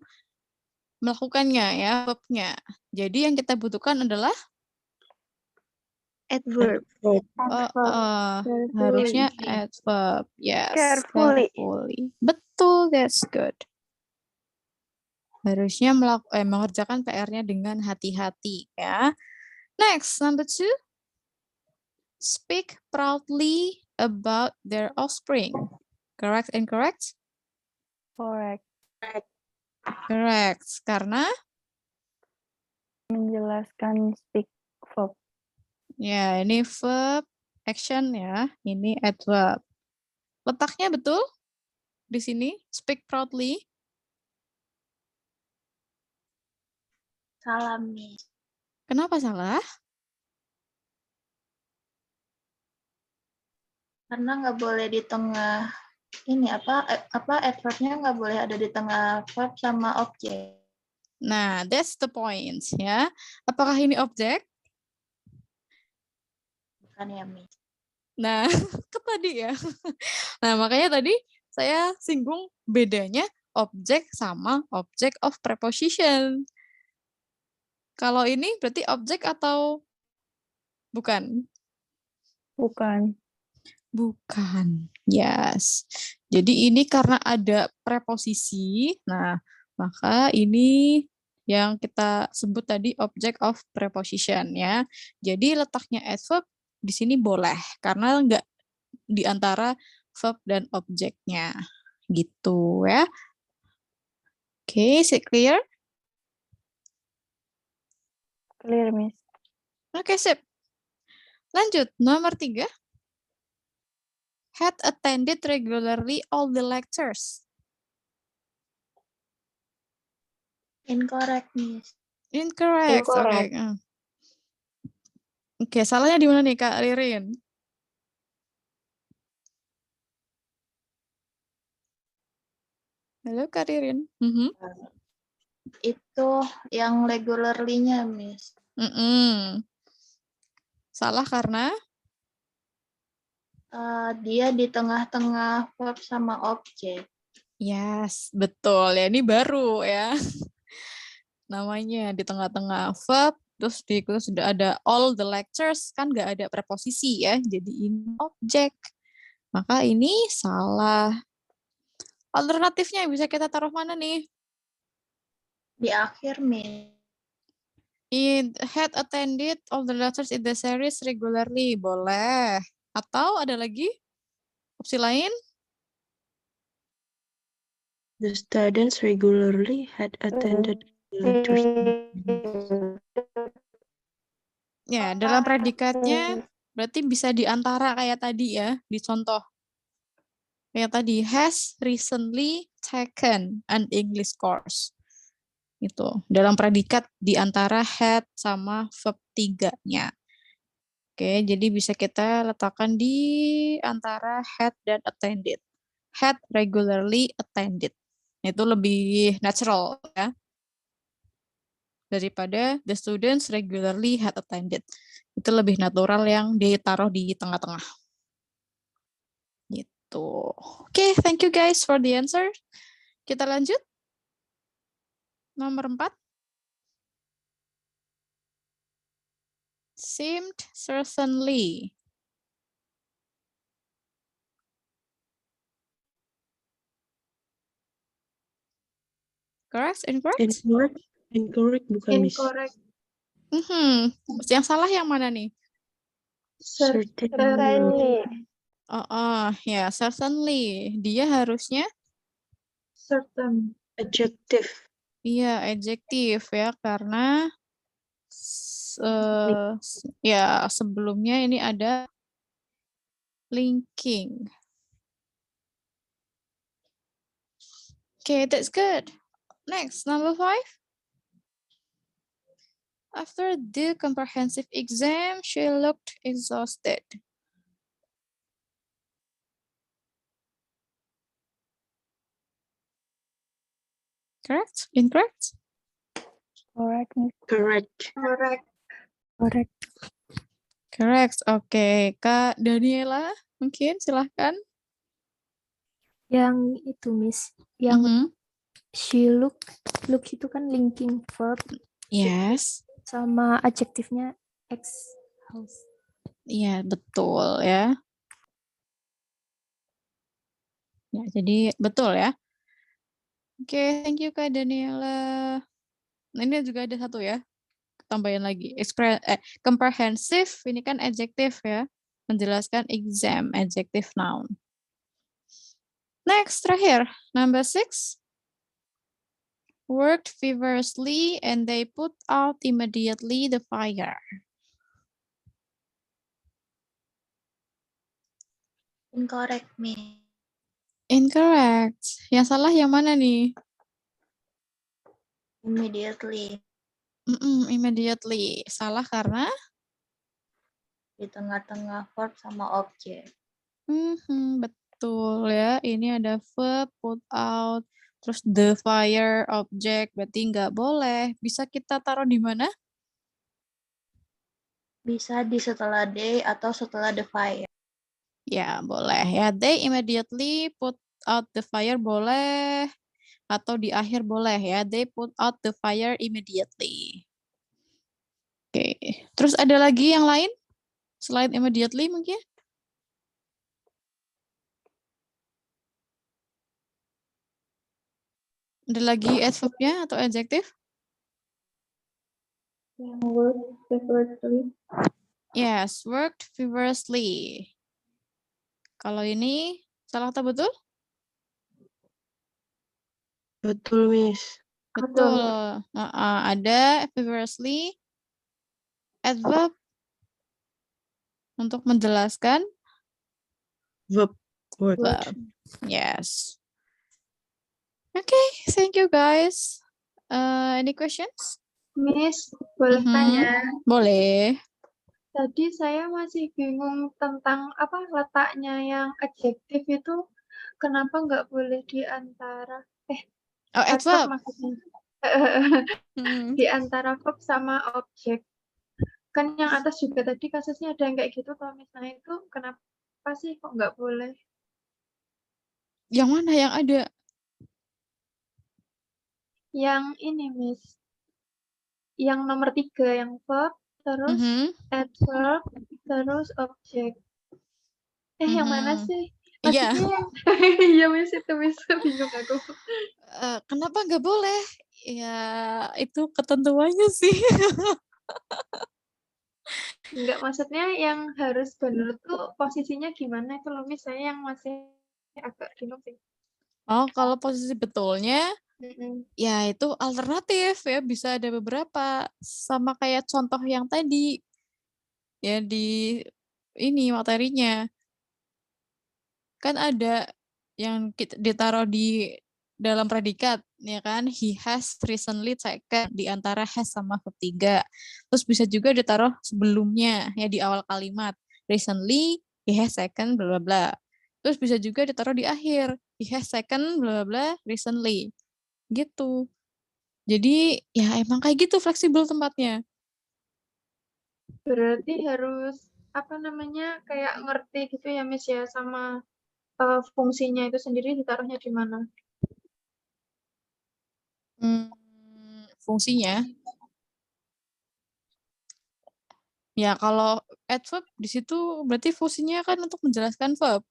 melakukannya ya, verb-nya. Jadi yang kita butuhkan adalah Adverb. harusnya adverb. Yes, Carefully. Betul, that's good. Harusnya mengerjakan PR-nya dengan hati-hati ya. Next, number 2. Speak proudly about their offspring. Correct, incorrect? Correct. Correct. Karena Menjelaskan speak verb. ya ini verb action ya, ini adverb. Letaknya betul di sini, speak proudly. Salah, Miss. Kenapa salah? Karena nggak boleh di tengah ini apa adverb-nya nggak boleh ada di tengah verb sama objek. Nah, that's the point ya. Apakah ini objek? Bukan ya, Miss. Nah, ke tadi ya. Nah, makanya tadi saya singgung bedanya objek sama object of preposition. Kalau ini berarti objek atau bukan? Bukan. Bukan. Yes. Jadi ini karena ada preposisi. Nah, maka ini yang kita sebut tadi object of preposition ya. Jadi letaknya adverb di sini boleh karena enggak di antara verb dan objeknya. Gitu ya. Oke, is it clear? Clear, Miss. Oke, sip. Lanjut, nomor 3. Had attended regularly all the lectures. Incorrect, Miss. Incorrect. Incorrect. Oke, salahnya di mana nih, Kak Ririn? Halo, Kak Ririn. Itu yang regularly-nya, Miss. Salah karena? Dia di tengah-tengah verb sama objek. Yes, betul. Ya, ini baru ya. namanya di tengah-tengah verb, terus diikuti sudah ada all the lectures, kan nggak ada preposisi ya, jadi ini objek. Maka ini salah. Alternatifnya bisa kita taruh mana nih? Di akhir, Miss. It had attended all the lectures in the series regularly. Boleh. Atau ada lagi opsi lain? The students regularly had attended lectures. Ya, dalam predikatnya berarti bisa di antara kayak tadi ya, di contoh. Kayak tadi, has recently taken an English course. Itu, dalam predikat di antara had sama verb 3-nya. Oke, jadi bisa kita letakkan di antara had dan attended. Had regularly attended. Itu lebih natural ya. Daripada the students regularly had attended. Itu lebih natural yang ditaruh di tengah-tengah. Gitu. Oke, thank you guys for the answer. Kita lanjut. Nomor 4. Seemed certainly. Correct? Incorrect? Incorrect bukan, Miss. Incorrect. Yang salah yang mana nih? Certainly. Ya, certainly. Dia harusnya Certain. Adjective. iya, adjektif ya, karena ya sebelumnya ini ada linking. Okay, that's good. Next, number 5. After the comprehensive exam, she looked exhausted. Correct? Incorrect? Correct, Miss. Correct. Correct. Correct. Correct. Oke, Kak Daniela, mungkin silahkan. Yang itu, Miss. Yang Mhm. she look itu kan linking verb Yes. sama adjektifnya exhaust. Iya, betul ya. Ya, jadi betul ya. Oke, thank you Kak Daniela. Nah, ini juga ada satu ya. Tambahin lagi. Comprehensive, ini kan adjektif ya. Menjelaskan exam, adjective noun. Next, terakhir. Number 6. Worked feverishly and they put out immediately the fire. Incorrect, Miss. Incorrect. Yang salah yang mana nih? Immediately. Immediately. Salah karena? Di tengah-tengah verb sama objek. Betul ya. Ini ada verb, put out, terus the fire, object. Berarti nggak boleh. Bisa kita taruh di mana? Bisa di setelah they atau setelah the fire. Ya, boleh ya. They immediately put out the fire boleh. Atau di akhir boleh ya. They put out the fire immediately. Oke. Terus ada lagi yang lain? Selain immediately mungkin? Ada lagi adverb-nya atau adjektif? Yang work feverishly. Yes, worked feverishly. Kalau ini salah atau betul? Betul, Miss. Betul. Ada feverishly adverb untuk menjelaskan Verb. Word. verb. Yes. Okay, thank you guys. Any questions? Miss, boleh Mhm. tanya? Boleh. Tadi saya masih bingung tentang apa letaknya yang adjektif itu kenapa nggak boleh di antara Adverb. maksudnya Hmm. di antara verb sama objek. Kan yang atas juga tadi kasusnya ada yang kayak gitu kalau misalnya itu kenapa sih kok nggak boleh? Yang mana yang ada? Yang ini, Miss. yang nomor 3 yang verb, terus adverb, terus objek. Yang mana sih? Iya. Maksudnya yang iya Miss, itu Miss, bingung aku. Kenapa nggak boleh? Ya itu ketentuannya sih. Enggak, maksudnya yang harus benar tuh posisinya gimana itu loh Miss, saya yang masih agak bingung sih. Oh, kalau posisi betulnya Mm-mm. ya itu alternatif ya, bisa ada beberapa. Sama kayak contoh yang tadi ya di ini materinya. Kan ada yang ditaruh di dalam predikat, ya kan? He has recently taken di antara has sama verb 3. Terus bisa juga ditaruh sebelumnya, ya di awal kalimat. Recently, he has taken bla bla bla. Terus bisa juga ditaruh di akhir. He has taken bla bla bla recently. Gitu. Jadi ya emang kayak gitu fleksibel tempatnya. Berarti harus apa namanya kayak ngerti gitu ya Miss ya sama fungsinya itu sendiri ditaruhnya di mana? Fungsinya ya kalau adverb di situ berarti fungsinya kan untuk menjelaskan verb.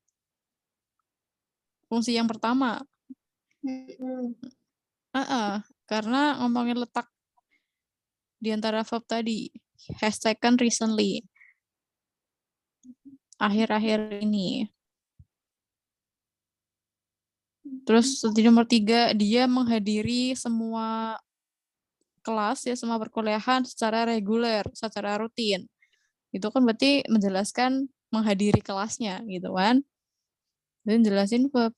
Fungsi yang pertama. Karena ngomongin letak di antara verb tadi. Has taken recently. Akhir-akhir ini. Terus di nomor 3, dia menghadiri semua kelas ya, semua perkuliahan secara reguler, secara rutin. Itu kan berarti menjelaskan menghadiri kelasnya gitu kan. Dan jelasin verb.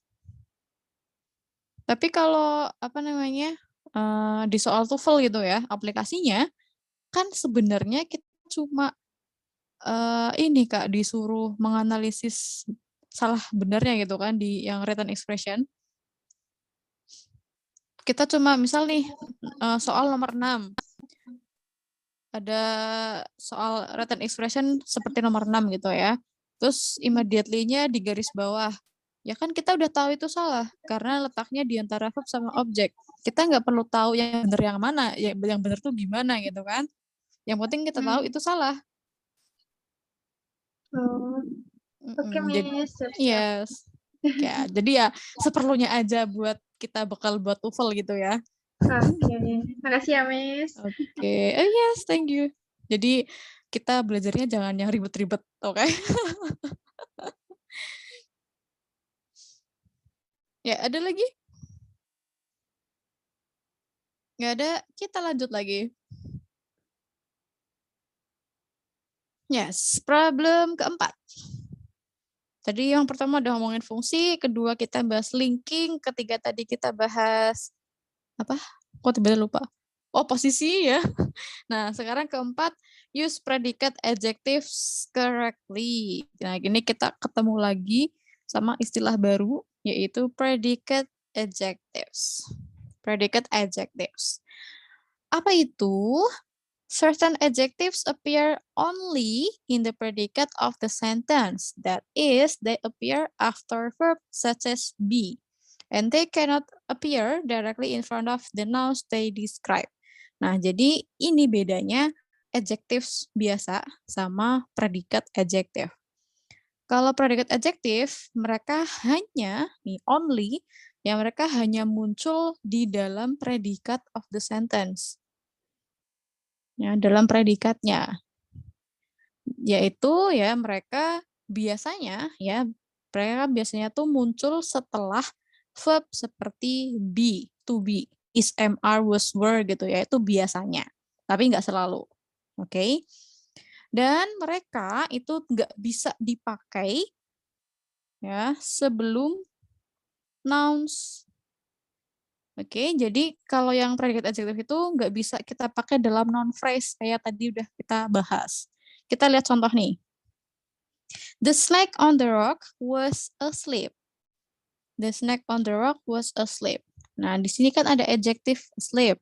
Tapi kalau apa namanya di soal TOEFL gitu ya, aplikasinya kan sebenarnya kita cuma ini Kak disuruh menganalisis salah benarnya gitu kan di yang written expression. Kita cuma misal nih soal nomor 6. Ada soal written expression seperti nomor 6 gitu ya. Terus immediately-nya di garis bawah. Ya kan kita udah tahu itu salah karena letaknya di antara verb sama objek. Kita nggak perlu tahu yang benar yang mana, yang benar tuh gimana gitu kan. Yang penting kita tahu itu salah. Oh, oke Miss, siap-siap. Yes. Ya, jadi ya seperlunya aja buat kita bakal buat TOEFL gitu ya. Oke, makasih ya Miss. Oke, yes, thank you. Jadi kita belajarnya jangan yang ribet-ribet, oke? Ya, ada lagi? Nggak ada, kita lanjut lagi. Yes, problem keempat. Tadi yang pertama udah ngomongin fungsi, kedua kita bahas linking, ketiga tadi kita bahas apa? Kok tiba-tiba lupa? Oh, posisi ya. Nah, sekarang keempat, use predicate adjectives correctly. Nah, ini kita ketemu lagi sama istilah baru, yaitu predicate adjectives. Predicate adjectives. Apa itu? Certain adjectives appear only in the predicate of the sentence. That is, they appear after verb such as be. And they cannot appear directly in front of the nouns they describe. Nah, jadi ini bedanya adjectives biasa sama predikat adjective. Kalau predikat adjective, mereka hanya, only, ya mereka hanya muncul di dalam predikat of the sentence. Ya, dalam predikatnya. Yaitu ya mereka biasanya tuh muncul setelah verb seperti be, to be, is, am, are, was, were gitu ya, itu biasanya. Tapi nggak selalu. Oke. Dan mereka itu nggak bisa dipakai ya sebelum nouns. Oke, jadi kalau yang predikat adjektif itu nggak bisa kita pakai dalam noun phrase kayak tadi udah kita bahas. Kita lihat contoh nih. The snake on the rock was asleep. The snake on the rock was asleep. Nah, di sini kan ada adjektif asleep.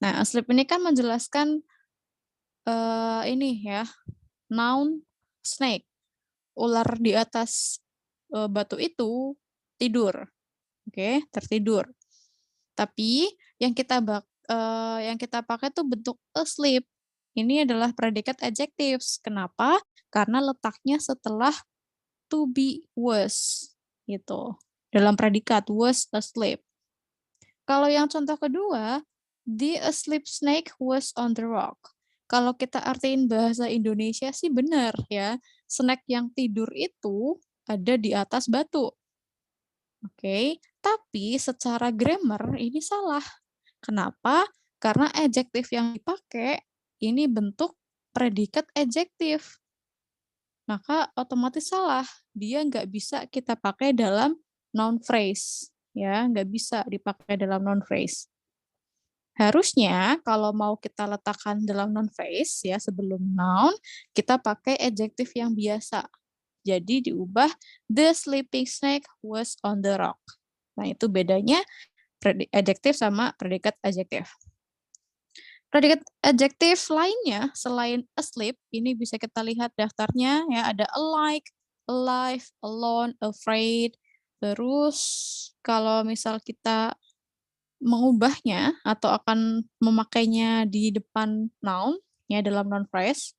Nah, asleep ini kan menjelaskan ini ya, noun snake. Ular di atas batu itu tidur. Oke, tertidur. Tapi yang kita yang kita pakai tuh bentuk asleep. Ini adalah predikat adjectives. Kenapa? Karena letaknya setelah to be was gitu. Dalam predikat was asleep. Kalau yang contoh kedua, the asleep snake was on the rock. Kalau kita artiin bahasa Indonesia sih benar ya. Snack yang tidur itu ada di atas batu. Oke, tapi secara grammar ini salah. Kenapa? Karena adjektif yang dipakai ini bentuk predikat adjektif. Maka otomatis salah. Dia nggak bisa kita pakai dalam noun phrase. Ya, nggak bisa dipakai dalam noun phrase. Harusnya kalau mau kita letakkan dalam noun phrase ya sebelum noun, kita pakai adjektif yang biasa. Jadi diubah the sleeping snake was on the rock. Nah, itu bedanya adjektif sama predikat adjektif. Predikat adjektif lainnya selain asleep, ini bisa kita lihat daftarnya ya, ada alike, alive, alone, afraid. Terus kalau misal kita mengubahnya atau akan memakainya di depan noun ya dalam noun phrase,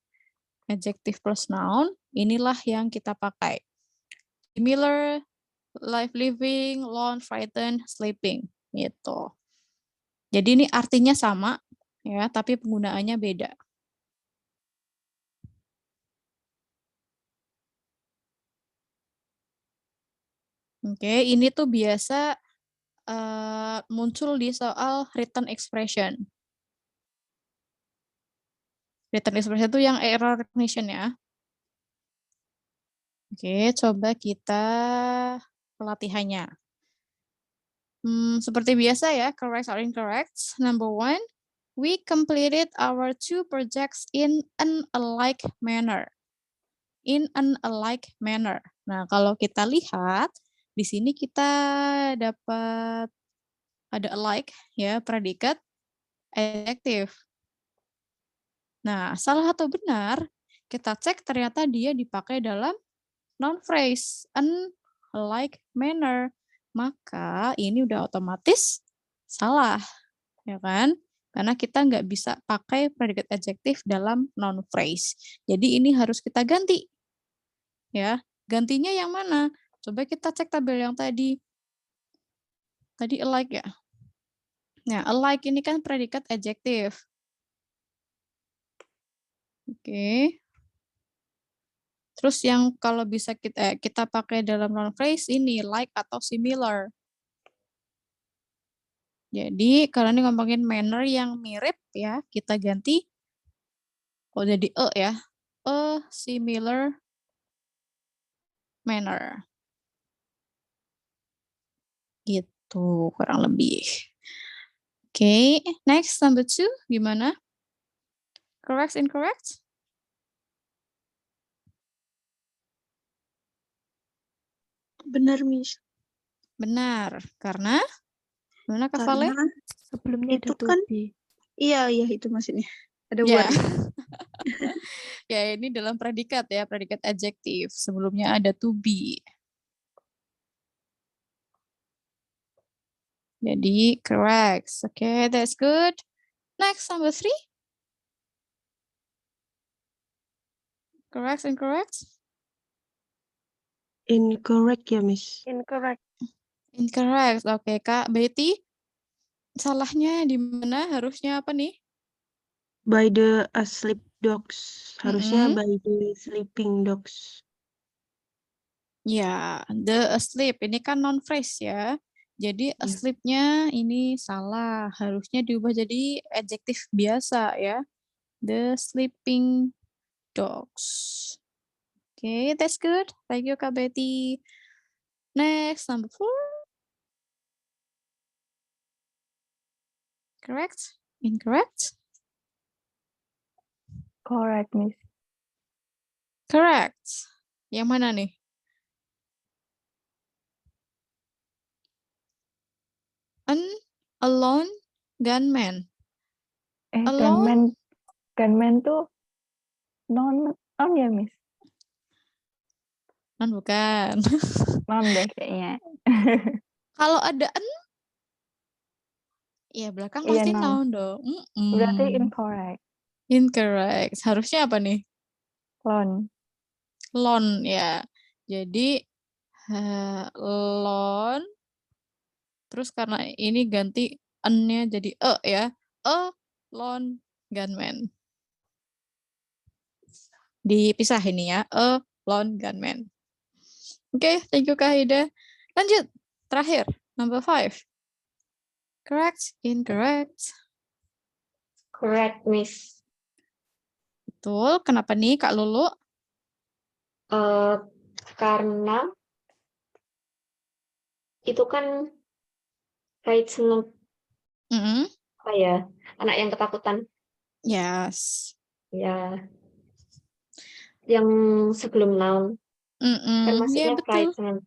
adjective plus noun, inilah yang kita pakai. Similar, life living, lone, frightened, sleeping gitu. Jadi ini artinya sama ya, tapi penggunaannya beda. Oke, ini tuh biasa muncul di soal written expression. Written expression itu yang error recognition ya. Oke, coba kita pelatihannya. Seperti biasa ya, correct or incorrect. Number 1, we completed our 2 projects in an alike manner. In an alike manner. Nah, kalau kita lihat, di sini kita dapat ada alike ya, predikat adjektif. Nah, salah atau benar, kita cek ternyata dia dipakai dalam noun phrase, an alike manner. Maka ini udah otomatis salah, ya kan? Karena kita nggak bisa pakai predikat adjektif dalam noun phrase. Jadi ini harus kita ganti. Ya, gantinya yang mana? Coba kita cek tabel yang tadi. Tadi alike ya. Nah, alike ini kan predikat adjektif. Oke. Terus yang kalau bisa kita pakai dalam noun phrase ini like atau similar. Jadi kalau ini ngomongin manner yang mirip ya, kita ganti jadi ya. A similar manner. Gitu kurang lebih. Oke, next number 2 gimana? Correct, incorrect? Benar, Miss. Benar, karena gimana Kak Vale? Karena Sebelumnya ada itu to kan be. iya itu maksudnya. Ada Ya. word. Ya, ini dalam predikat ya, predikat adjektif. Sebelumnya ada to be. Jadi correct. Okay, that's good. Next, number 3. Correct, incorrect? Incorrect ya, Miss. Incorrect. Incorrect. Oke, Kak Betty. Salahnya di mana? Harusnya apa nih? By the asleep dogs. Harusnya by the sleeping dogs. Ya, the asleep. Ini kan noun phrase ya. Jadi asleep-nya ini salah. Harusnya diubah jadi adjektif biasa ya. The sleeping dogs. Okay, that's good. Thank you, Kak Betty. Next, number 4. Correct? Incorrect? Correct, Miss. Correct. Yang mana nih? An alone gunman. Alone? Gunman tuh non ya, Miss? Non bukan. Non deh kayaknya. Kalau ada an, Iya, belakang Iya, pasti noun. noun dong. Berarti Mm-mm. incorrect. Incorrect. Harusnya apa nih? Lon. Lon ya. Jadi lon. Terus karena ini ganti n-nya jadi ya. Lone gunman. Dipisah ini ya. Lone gunman. Oke, thank you Kak Hida. Lanjut. Terakhir, number 5. Correct, incorrect. Correct, Miss. Betul. Kenapa nih Kak Lulu? Karena itu kan kait sama apa ya, anak yang ketakutan. Yes. Ya, yang sebelum noun. Kan Ya maksudnya betul. frightened.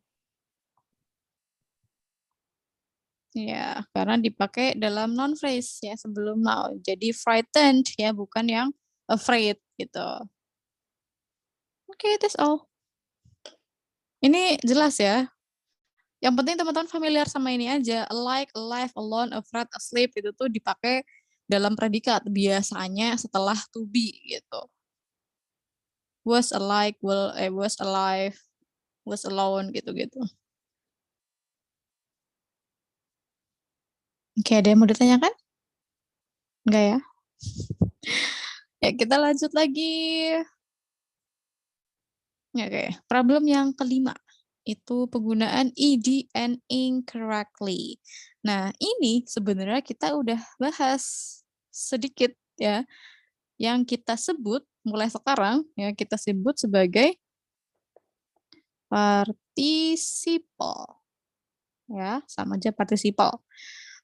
Ya, karena dipakai dalam noun phrase ya sebelum noun. Jadi frightened ya, bukan yang afraid gitu. Oke, that's all. Ini jelas ya. Yang penting teman-teman familiar sama ini aja. Like, alive, alone, afraid, asleep itu tuh dipakai dalam predikat biasanya setelah to be gitu. Was alike, was alive, was alone gitu-gitu. Oke, ada yang mau ditanyakan? Enggak ya? Ya, kita lanjut lagi. Oke, problem yang kelima. Itu penggunaan ed and incorrectly. Nah, ini sebenarnya kita udah bahas sedikit ya. Yang kita sebut mulai sekarang ya kita sebut sebagai participle. Ya, sama aja participle.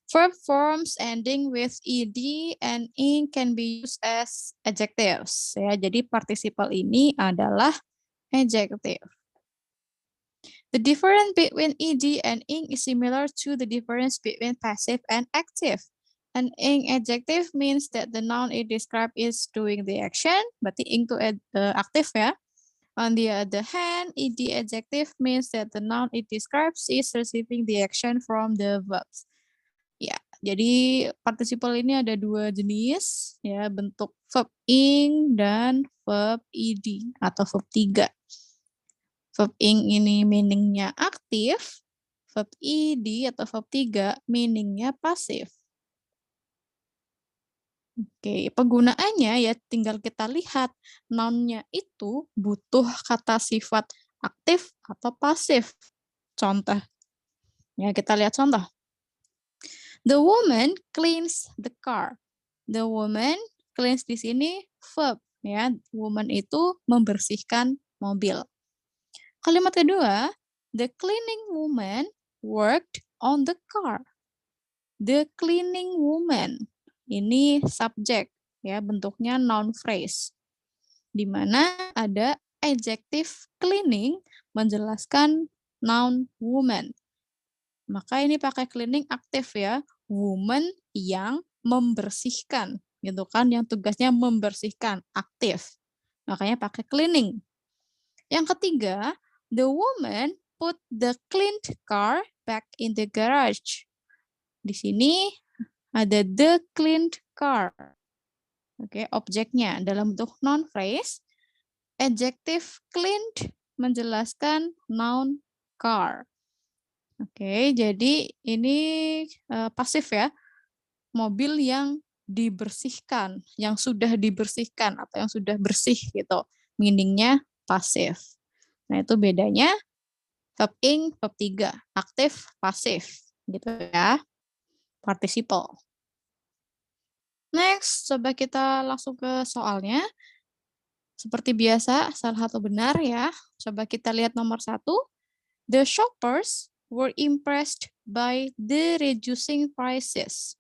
Verb forms ending with ed and ing can be used as adjectives. Ya, jadi participle ini adalah adjective. The difference between ed and ing is similar to the difference between passive and active. An ing adjective means that the noun it describes is doing the action, berarti ing itu aktif ya. On the other hand, ed adjective means that the noun it describes is receiving the action from the verbs. Ya, jadi participle ini ada dua jenis ya, bentuk verb ing dan verb ed atau verb 3. Verb ing ini meaningnya aktif, verb ed atau verb 3 meaningnya pasif. Oke, penggunaannya ya tinggal kita lihat noun-nya itu butuh kata sifat aktif atau pasif. Contoh. Ya, kita lihat contoh. The woman cleans the car. The woman cleans di sini verb ya. Woman itu membersihkan mobil. Kalimat kedua, the cleaning woman worked on the car. The cleaning woman. Ini subjek ya, bentuknya noun phrase. Di mana ada adjective cleaning menjelaskan noun woman. Maka ini pakai cleaning aktif ya, woman yang membersihkan gitu kan, yang tugasnya membersihkan, aktif. Makanya pakai cleaning. Yang ketiga, the woman put the cleaned car back in the garage. Di sini ada the cleaned car. Oke, objeknya dalam bentuk noun phrase. Adjective cleaned menjelaskan noun car. Oke, jadi ini pasif ya. Mobil yang dibersihkan, yang sudah dibersihkan atau yang sudah bersih gitu. Meaningnya pasif. Nah, itu bedanya verb ing, verb 3, aktif, pasif gitu ya. Participle. Next, coba kita langsung ke soalnya. Seperti biasa, salah atau benar ya. Coba kita lihat nomor 1. The shoppers were impressed by the reducing prices.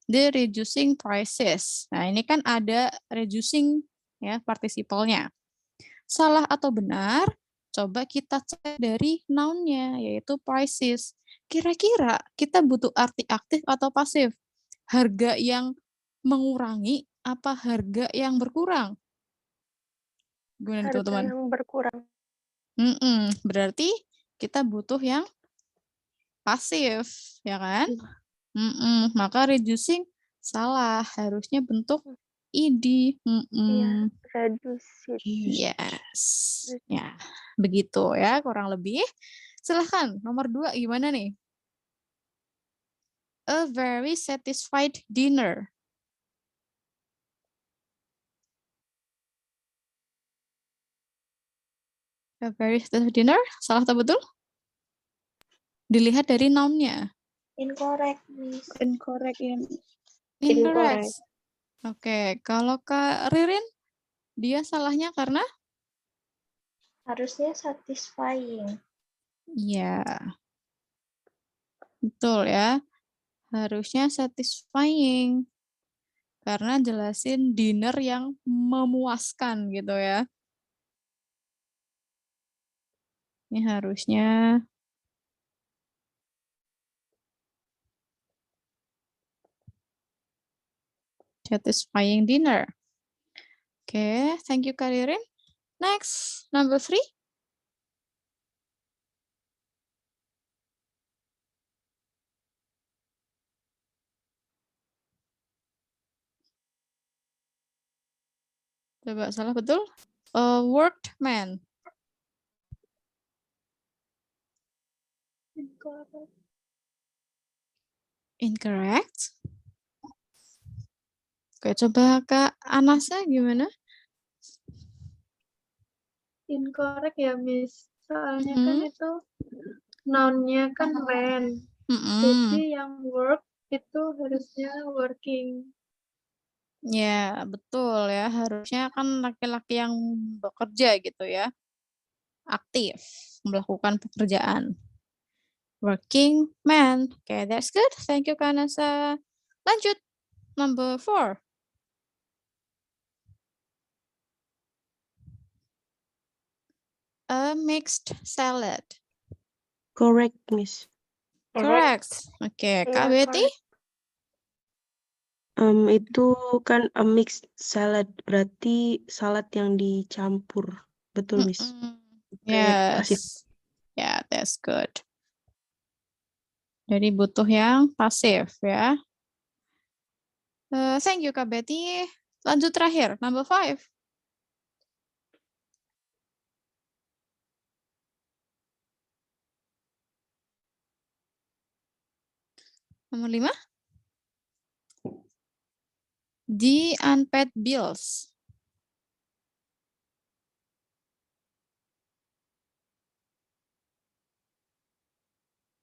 The reducing prices. Nah, ini kan ada reducing ya, partisipalnya. Salah atau benar? Coba kita cek dari noun-nya, yaitu prices. Kira-kira kita butuh arti aktif atau pasif? Harga yang mengurangi apa harga yang berkurang? Gimana Harga teman-teman? yang berkurang. Berarti kita butuh yang pasif, ya kan? Maka reducing salah, harusnya bentuk id. Iya, reduce it. Yes. Ya, begitu ya kurang lebih. Silahkan, nomor 2 gimana nih? A very satisfied dinner. A very satisfied dinner, salah atau betul? Dilihat dari noun-nya. Incorrect, Miss. Incorrect ya. Incorrect. Oke, kalau Kak Ririn, dia salahnya karena? Harusnya satisfying. Iya. Betul ya. Harusnya satisfying. Karena jelasin dinner yang memuaskan gitu ya. Ini harusnya satisfying dinner. Oke, thank you Kak Ririn. Next, number 3. Coba salah betul. A workman. Incorrect. Oke, coba Kak Anasa gimana? Incorrect ya, Miss. Soalnya kan itu noun-nya kan man. Jadi yang work itu harusnya working. Ya, betul ya. Harusnya kan laki-laki yang bekerja gitu ya. Aktif melakukan pekerjaan. Working man. Oke, that's good. Thank you, Kanasa. Lanjut. Number 4. A mixed salad. Correct, Miss. Correct. Oke, Kak Betty? Itu kan a mixed salad, berarti salad yang dicampur. Betul, Miss. Kayak asin. Yes. Yeah, that's good. Jadi butuh yang pasif ya. Thank you Kak Betty. Lanjut terakhir, number 5. Nomor 5. The unpaid bills.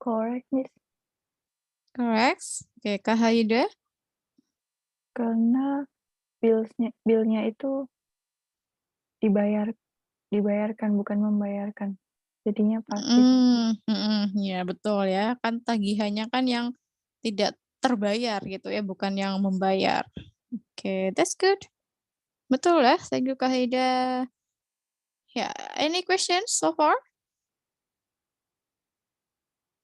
Correct, Miss. Correct. Oke, Kak Haida. Karena bill-nya itu dibayarkan bukan membayarkan. Jadinya pasif. Ya betul ya. Kan tagihannya kan yang tidak terbayar gitu ya, bukan yang membayar. Oke, that's good. Betul ya. Thank you Kak Haida. Ya, any questions so far?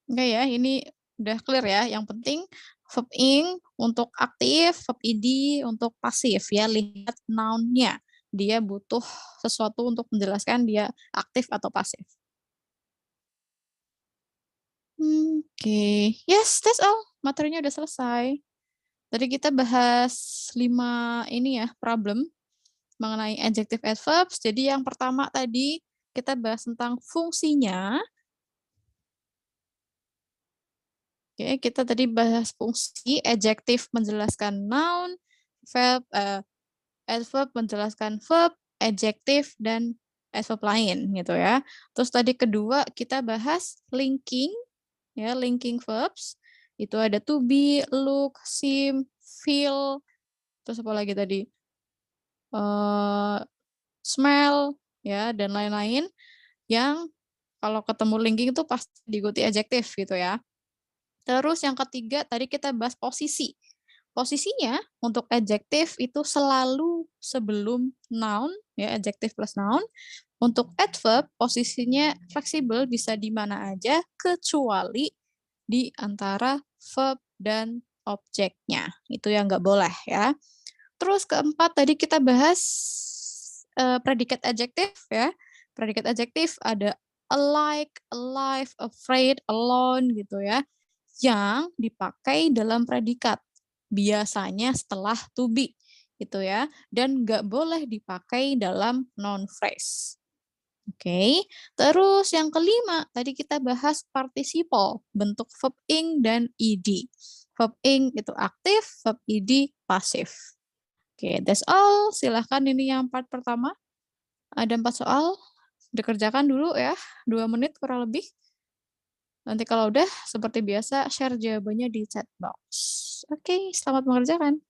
Enggak ya, ini udah clear ya. Yang penting verb ing untuk aktif, verb id untuk pasif ya. Lihat noun-nya. Dia butuh sesuatu untuk menjelaskan dia aktif atau pasif. Oke. Yes, that's all. Materinya udah selesai. Tadi kita bahas 5 ini ya, problem mengenai adjective adverbs. Jadi yang pertama tadi kita bahas tentang fungsinya. Oke, kita tadi bahas fungsi, adjective menjelaskan noun, adverb menjelaskan verb, adjective dan adverb lain gitu ya. Terus tadi kedua kita bahas linking, ya linking verbs. Itu ada to be, look, seem, feel, terus apa lagi tadi? Smell, ya dan lain-lain yang kalau ketemu linking itu pasti diikuti adjective gitu ya. Terus yang ketiga tadi kita bahas posisi. Posisinya untuk adjective itu selalu sebelum noun, ya adjective plus noun. Untuk adverb posisinya fleksibel bisa di mana aja kecuali di antara verb dan objeknya. Itu yang nggak boleh ya. Terus keempat tadi kita bahas predikat adjektif ya. Predikat adjektif ada alike, alive, afraid, alone gitu ya. yang dipakai dalam predikat. Biasanya setelah to be, gitu ya. Dan nggak boleh dipakai dalam noun phrase. Oke, terus yang kelima, tadi kita bahas participle, bentuk verb ing dan ed. Verb ing itu aktif, verb ed pasif. Oke, that's all. Silahkan ini yang part pertama. Ada 4 soal, dikerjakan dulu ya, 2 menit kurang lebih. Nanti kalau udah, seperti biasa, share jawabannya di chat box. Oke, selamat mengerjakan.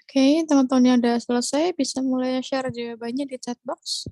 Oke, teman-teman yang udah selesai bisa mulai share jawabannya di chat box.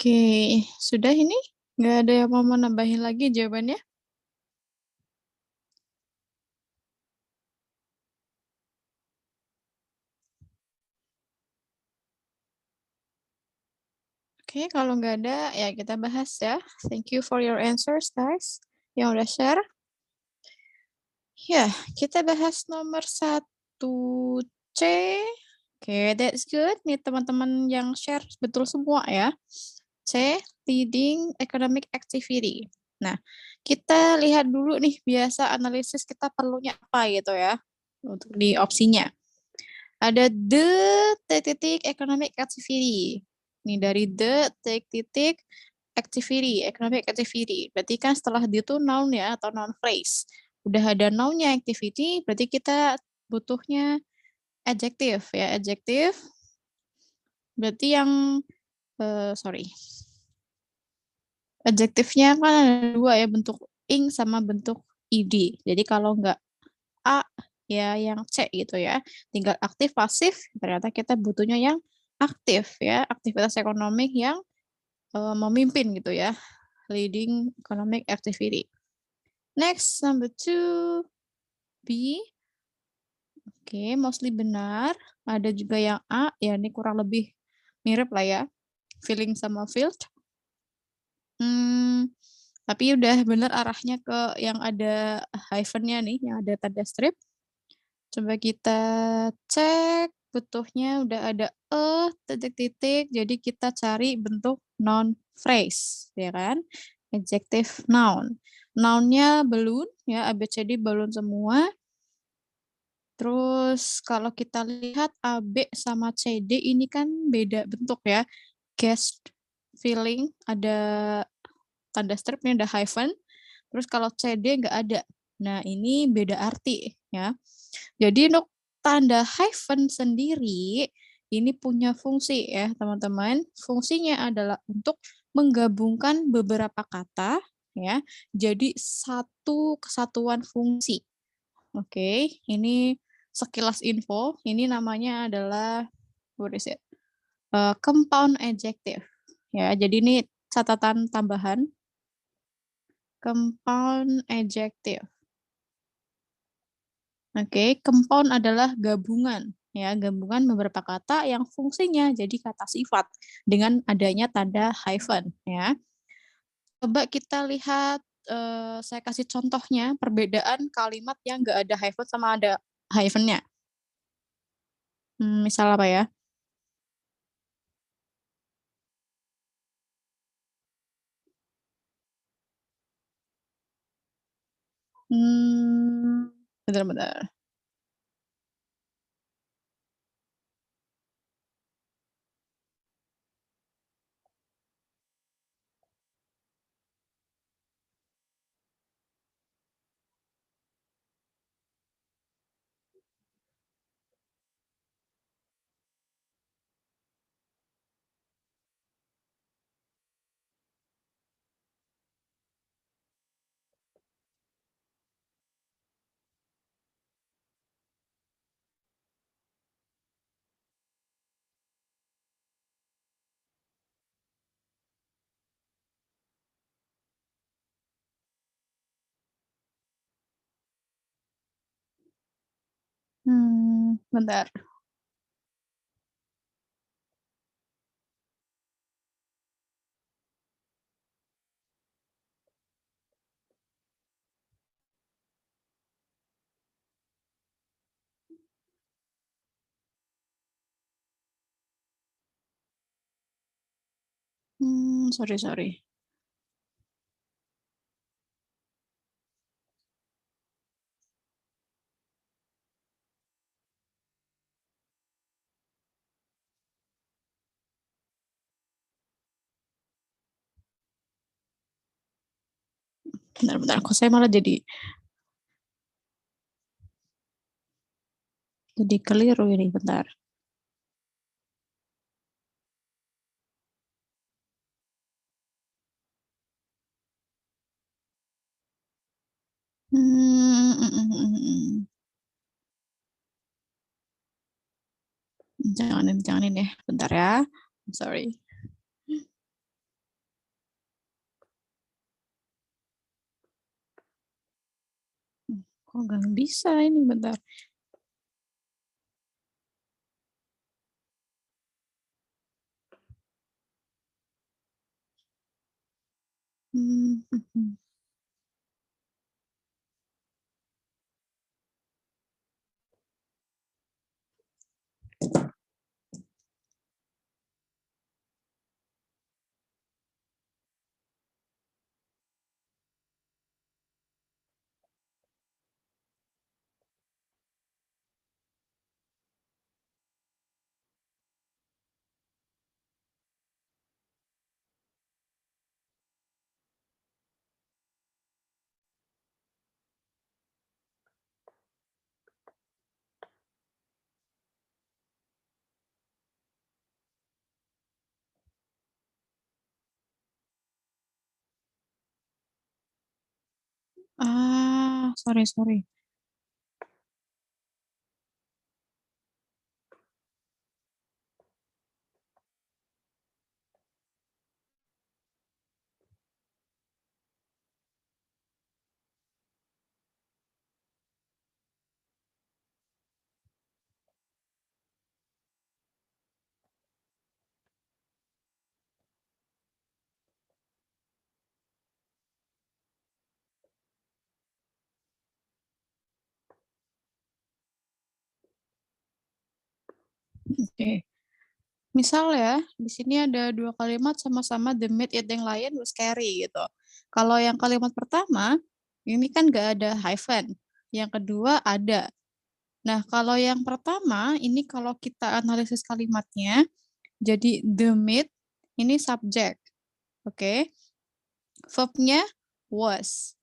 Oke, sudah ini? Nggak ada yang mau nambahin lagi jawabannya? Oke, kalau nggak ada, ya kita bahas ya. Thank you for your answers, guys, yang udah share. Ya, kita bahas nomor 1C. Oke, that's good. Nih teman-teman yang share betul semua ya. C, leading economic activity. Nah, kita lihat dulu nih biasa analisis kita perlunya apa gitu ya untuk di opsinya. Ada the titik economic activity. Nih dari the titik activity, economic activity. Berarti kan setelah the itu noun ya atau noun phrase. Udah ada noun-nya activity, berarti kita butuhnya adjective ya, adjective. Berarti yang sorry. Adjektifnya kan ada dua ya, bentuk ing sama bentuk id. Jadi kalau nggak A, ya yang C gitu ya. Tinggal aktif, pasif, ternyata kita butuhnya yang aktif ya, aktivitas ekonomi yang memimpin gitu ya. Leading economic activity. Next, number 2, B. Oke, mostly benar. Ada juga yang A, ya ini kurang lebih mirip lah ya. Feeling sama filled. Tapi udah bener arahnya ke yang ada hyphennya nih, yang ada tanda strip. Coba kita cek, butuhnya udah ada titik-titik, jadi kita cari bentuk noun phrase, ya kan? Adjective noun. Noun-nya balloon, ya ABCD balloon semua. Terus kalau kita lihat AB sama CD ini kan beda bentuk ya. Guest feeling, ada tanda strip ini ada hyphen. Terus kalau CD nggak ada. Nah, ini beda arti ya. Jadi untuk tanda hyphen sendiri ini punya fungsi ya, teman-teman. Fungsinya adalah untuk menggabungkan beberapa kata ya, jadi satu kesatuan fungsi. Oke, ini sekilas info. Ini namanya adalah what is it? Compound adjective. Ya, jadi ini catatan tambahan. Compound adjective. Oke, compound adalah gabungan ya, gabungan beberapa kata yang fungsinya jadi kata sifat dengan adanya tanda hyphen ya. Coba kita lihat saya kasih contohnya perbedaan kalimat yang enggak ada hyphen sama ada hyphennya. Misal apa ya? Bentar-bentar. Bentar. Sorry. Bentar. Kok saya malah jadi keliru ini, bentar. Jangan ini ya, bentar ya. Sorry. Kok nggak bisa ini, bentar. Sorry. Oke. Misal ya, di sini ada 2 kalimat sama-sama the meat eating lion was scary gitu. Kalau yang kalimat pertama, ini kan nggak ada hyphen, yang kedua ada. Nah, kalau yang pertama, ini kalau kita analisis kalimatnya, jadi the meat ini subjek, oke. Verb-nya was.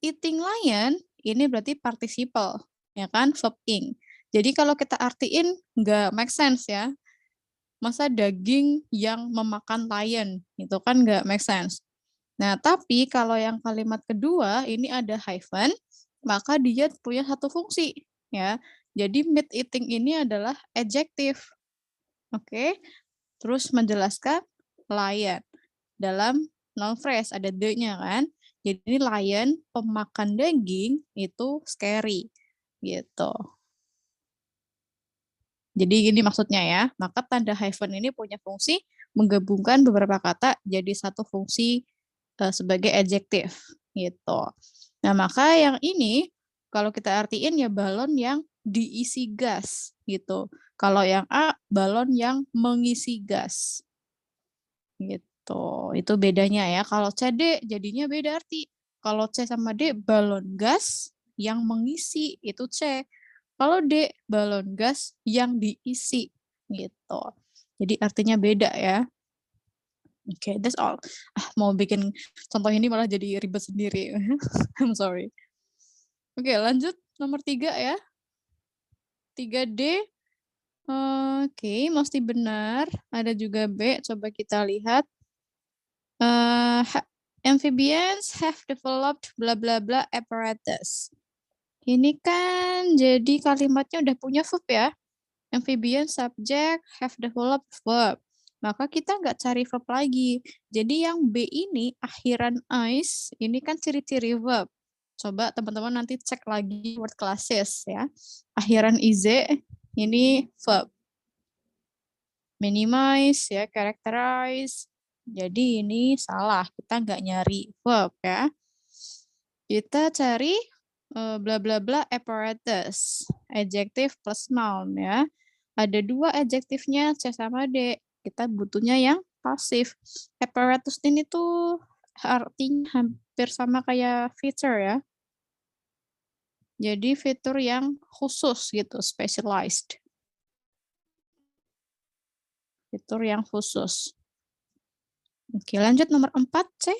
Eating lion ini berarti participle, ya kan, verb ing. Jadi kalau kita artiin nggak make sense ya. Masa daging yang memakan lion, itu kan nggak make sense. Nah, tapi kalau yang kalimat kedua ini ada hyphen, maka dia punya satu fungsi, ya. Jadi meat eating ini adalah adjective. Oke. Terus menjelaskan lion. Dalam noun phrase ada the-nya kan. Jadi lion pemakan daging itu scary gitu. Jadi gini maksudnya ya, maka tanda hyphen ini punya fungsi menggabungkan beberapa kata jadi satu fungsi sebagai adjektif gitu. Nah, maka yang ini kalau kita artiin ya balon yang diisi gas gitu. Kalau yang A, balon yang mengisi gas. Gitu. Itu bedanya ya. Kalau C, D jadinya beda arti. Kalau C sama D balon gas yang mengisi itu C. Kalau D balon gas yang diisi gitu. Jadi artinya beda ya. Oke, that's all. Mau bikin contoh ini malah jadi ribet sendiri. I'm sorry. Oke, lanjut nomor 3 ya. 3D. Oke, mesti benar. Ada juga B, coba kita lihat. Amphibians have developed bla bla bla apparatus. Ini kan jadi kalimatnya udah punya verb ya. Amphibian subject have developed verb. Maka kita nggak cari verb lagi. Jadi yang B ini akhiran is ini kan ciri-ciri verb. Coba teman-teman nanti cek lagi word classes ya. Akhiran iz ini verb. Minimize ya, characterize. Jadi ini salah, kita nggak nyari verb ya. Kita cari bla bla bla apparatus, adjective plus noun ya. Ada 2 adjektifnya C sama D. Kita butuhnya yang pasif. Apparatus ini tuh artinya hampir sama kayak feature ya. Jadi fitur yang khusus gitu, specialized. Fitur yang khusus. Oke, lanjut nomor 4 C.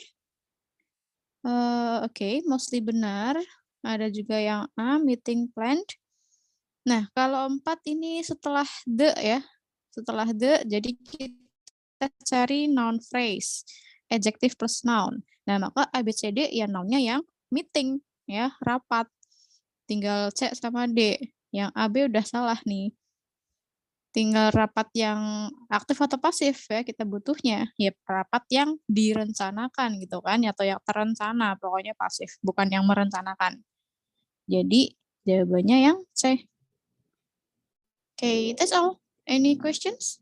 Oke, mostly benar. Ada juga yang A, meeting planned. Nah, kalau 4 ini setelah the ya. Setelah the, jadi kita cari noun phrase. Adjective plus noun. Nah, maka ABCD ya noun-nya yang meeting, ya, rapat. Tinggal C sama D. Yang AB udah salah nih. Tinggal rapat yang aktif atau pasif ya kita butuhnya. Ya rapat yang direncanakan gitu kan atau yang terencana, pokoknya pasif, bukan yang merencanakan. Jadi jawabannya yang C. Okay, that's all. Any questions?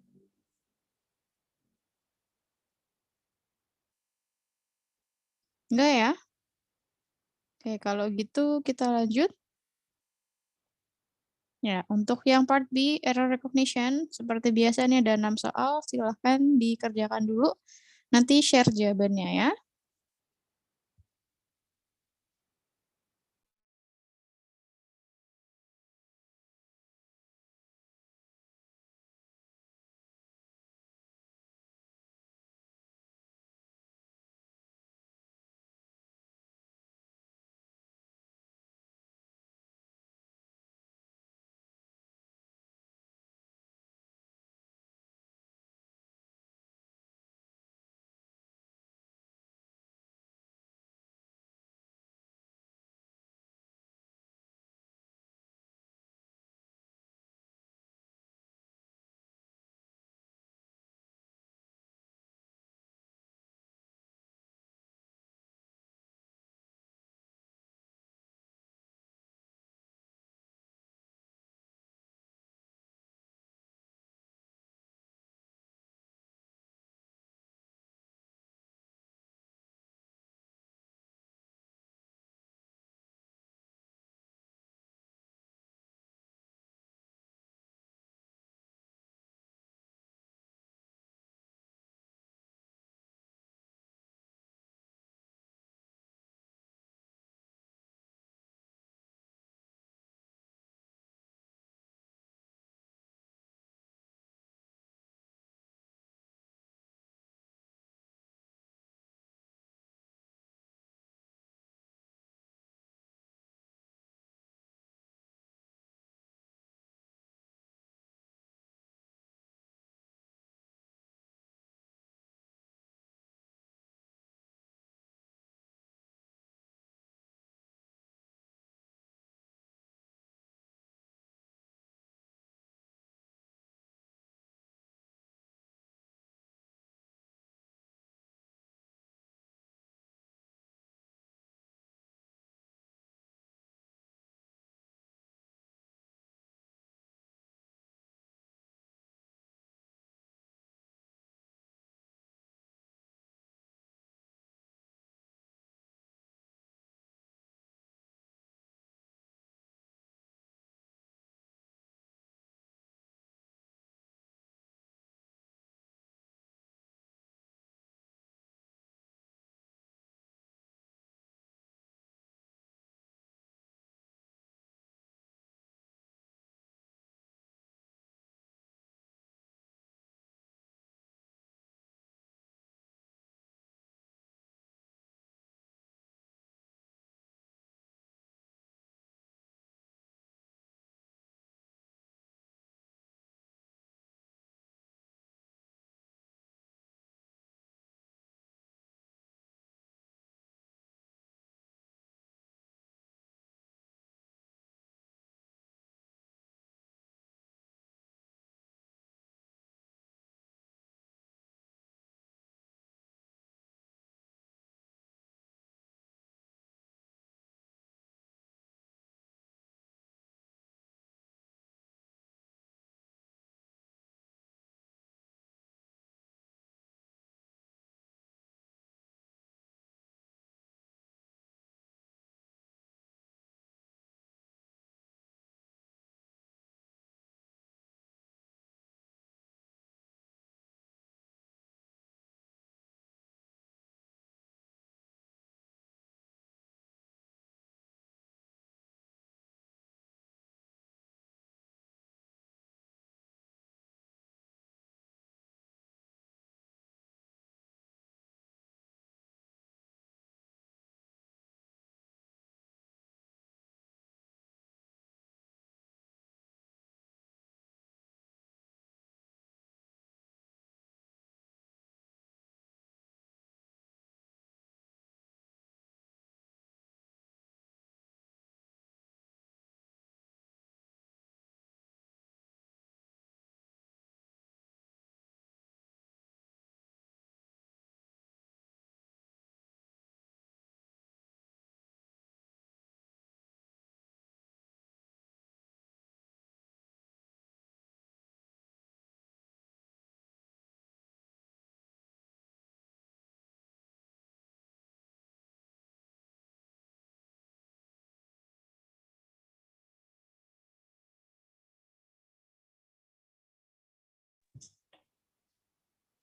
Enggak ya? Oke, kalau gitu kita lanjut. Ya, untuk yang part B, error recognition, seperti biasa ini ada 6 soal, silahkan dikerjakan dulu. Nanti share jawabannya ya.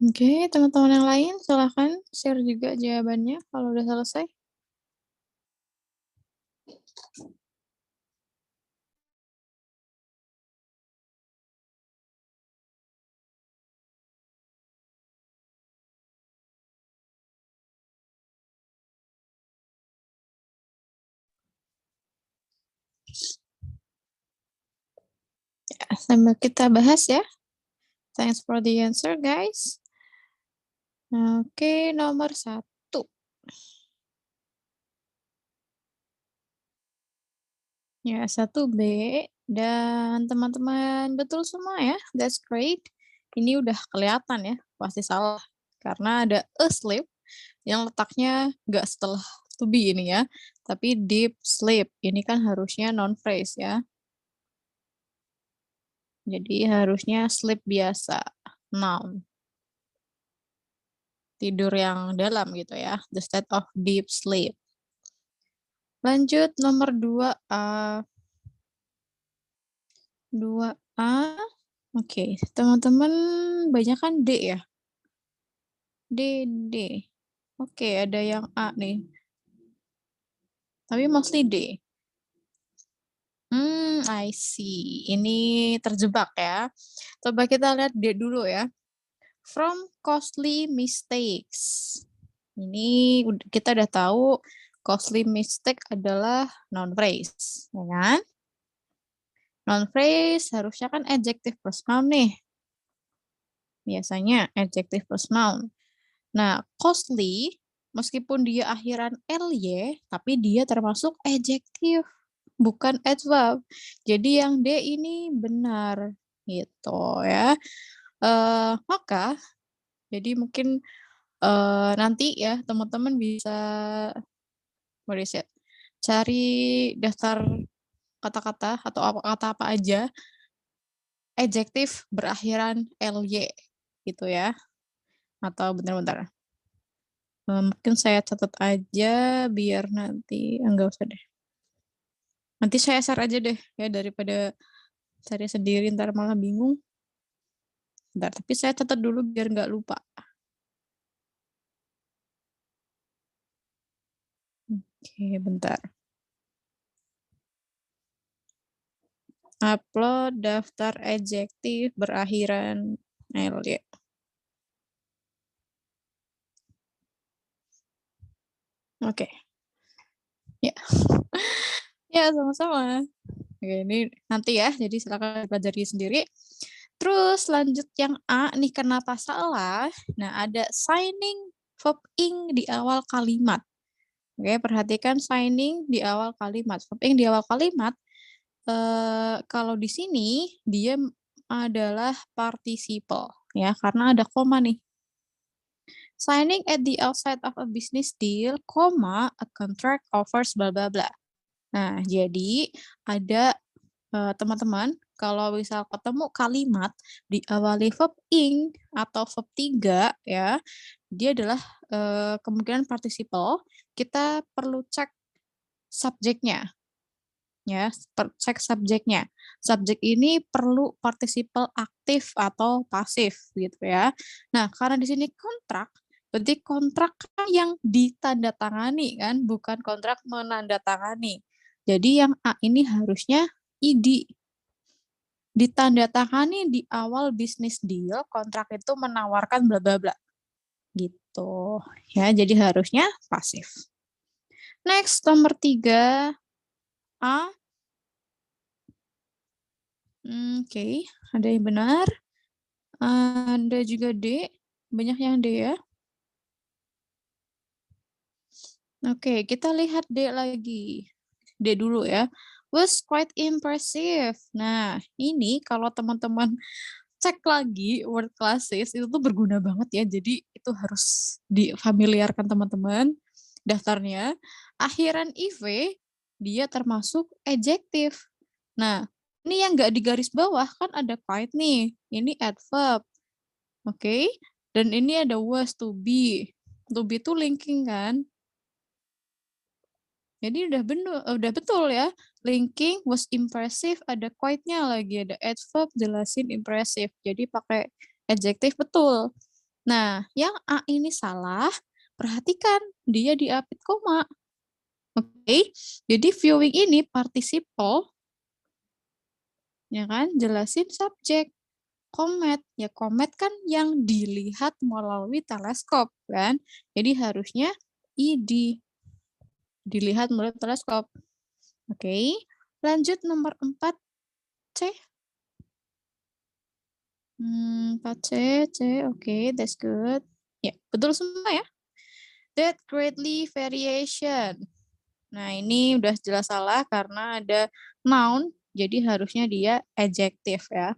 Oke, teman-teman yang lain silahkan share juga jawabannya kalau udah selesai. Ya, sambil kita bahas ya. Thanks for the answer, guys. Oke, nomor 1. Ya, 1B. Dan teman-teman betul semua ya. That's great. Ini udah kelihatan ya, pasti salah. Karena ada asleep yang letaknya nggak setelah to be ini ya, tapi deep sleep. Ini kan harusnya non phrase ya. Jadi harusnya sleep biasa, noun. Tidur yang dalam gitu ya, the state of deep sleep. Lanjut nomor 2A. 2A. Oke, teman-teman banyak kan D ya? D. Oke, ada yang A nih. Tapi mostly D. I see. Ini terjebak ya. Coba kita lihat D dulu ya. From costly mistakes. Ini kita udah tahu costly mistake adalah noun phrase, ya kan? Noun phrase harusnya kan adjective plus noun nih. Biasanya adjective plus noun. Nah, costly meskipun dia akhiran ly, tapi dia termasuk adjective, bukan adverb. Jadi yang D ini benar gitu ya. Maka jadi mungkin nanti ya teman-teman bisa cari daftar kata-kata atau kata apa aja adjektif berakhiran ly gitu ya. Atau bentar-bentar. Mungkin saya catat aja biar nanti enggak usah deh. Nanti saya share aja deh ya daripada cari sendiri ntar malah bingung. Bentar, tapi saya catat dulu biar nggak lupa. Oke, bentar. Upload daftar adjektif berakhiran ly. Oke. Ya. Ya, sama-sama. Oke, ini nanti ya, jadi silakan pelajari sendiri. Terus lanjut yang A nih, kenapa salah? Nah, ada signing verb ing di awal kalimat. Oke, perhatikan signing di awal kalimat. Verb ing di awal kalimat, kalau di sini dia adalah participle ya, karena ada koma nih. Signing at the outside of a business deal, a contract offers bla bla bla. Nah, jadi ada teman-teman, kalau misal ketemu kalimat diawali verb ing atau verb 3 ya, dia adalah kemungkinan participle, kita perlu cek subjeknya. Ya, cek subjeknya. Subjek ini perlu participle aktif atau pasif gitu ya. Nah, karena di sini kontrak, berarti kontrak yang ditandatangani kan, bukan kontrak menandatangani. Jadi yang A ini harusnya id. Ditandatangani di awal bisnis deal, kontrak itu menawarkan bla bla bla. Gitu. Ya, jadi harusnya pasif. Next, nomor 3. A. Oke, ada yang benar. Ada juga D. Banyak yang D ya. Oke, kita lihat D lagi. D dulu ya. Was quite impressive. Nah, ini kalau teman-teman cek lagi word classes itu tuh berguna banget ya. Jadi itu harus difamiliarkan teman-teman daftarnya. Akhiran IV dia termasuk adjektif. Nah, ini yang nggak di garis bawah kan ada quite nih. Ini adverb. Oke. Dan ini ada was to be. To be itu linking kan. Jadi udah betul ya. Linking was impressive, ada quite-nya lagi, ada adverb jelasin impressive. Jadi pakai adjektif betul. Nah, yang A ini salah, perhatikan dia diapit koma. Oke, jadi viewing ini participle, ya kan? Jelasin subjek. Komet, ya komet kan yang dilihat melalui teleskop kan. Jadi harusnya ID dilihat melalui teleskop. Oke, lanjut nomor 4C. 4C, oke, that's good. Ya, betul semua ya. That greatly variation. Nah, ini udah jelas salah karena ada noun, jadi harusnya dia adjective ya.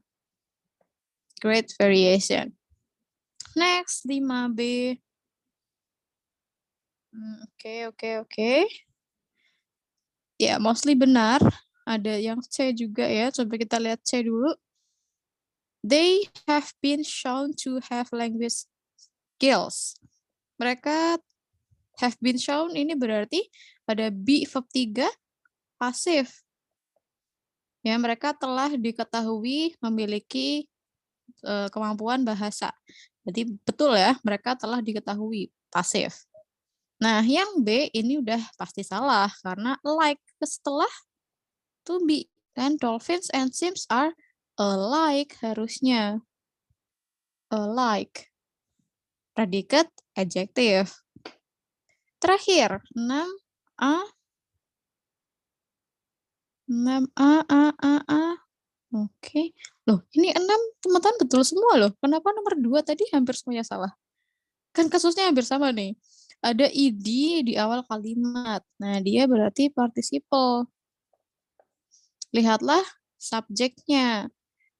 Great variation. Next, 5B. Oke. Ya, mostly benar. Ada yang C juga ya. Coba kita lihat C dulu. They have been shown to have language skills. Mereka have been shown ini berarti pada be verb 3 pasif. Ya, mereka telah diketahui memiliki kemampuan bahasa. Jadi betul ya, mereka telah diketahui pasif. Nah, yang B ini udah pasti salah karena like setelah to be. Kan dolphins and shrimps are alike harusnya. Alike. Predikat adjective. Terakhir, 6A. 6A. Oke. Loh, ini 6 teman-teman betul semua loh. Kenapa nomor 2 tadi hampir semuanya salah? Kan kasusnya hampir sama nih. Ada id di awal kalimat. Nah, dia berarti participle. Lihatlah subjeknya.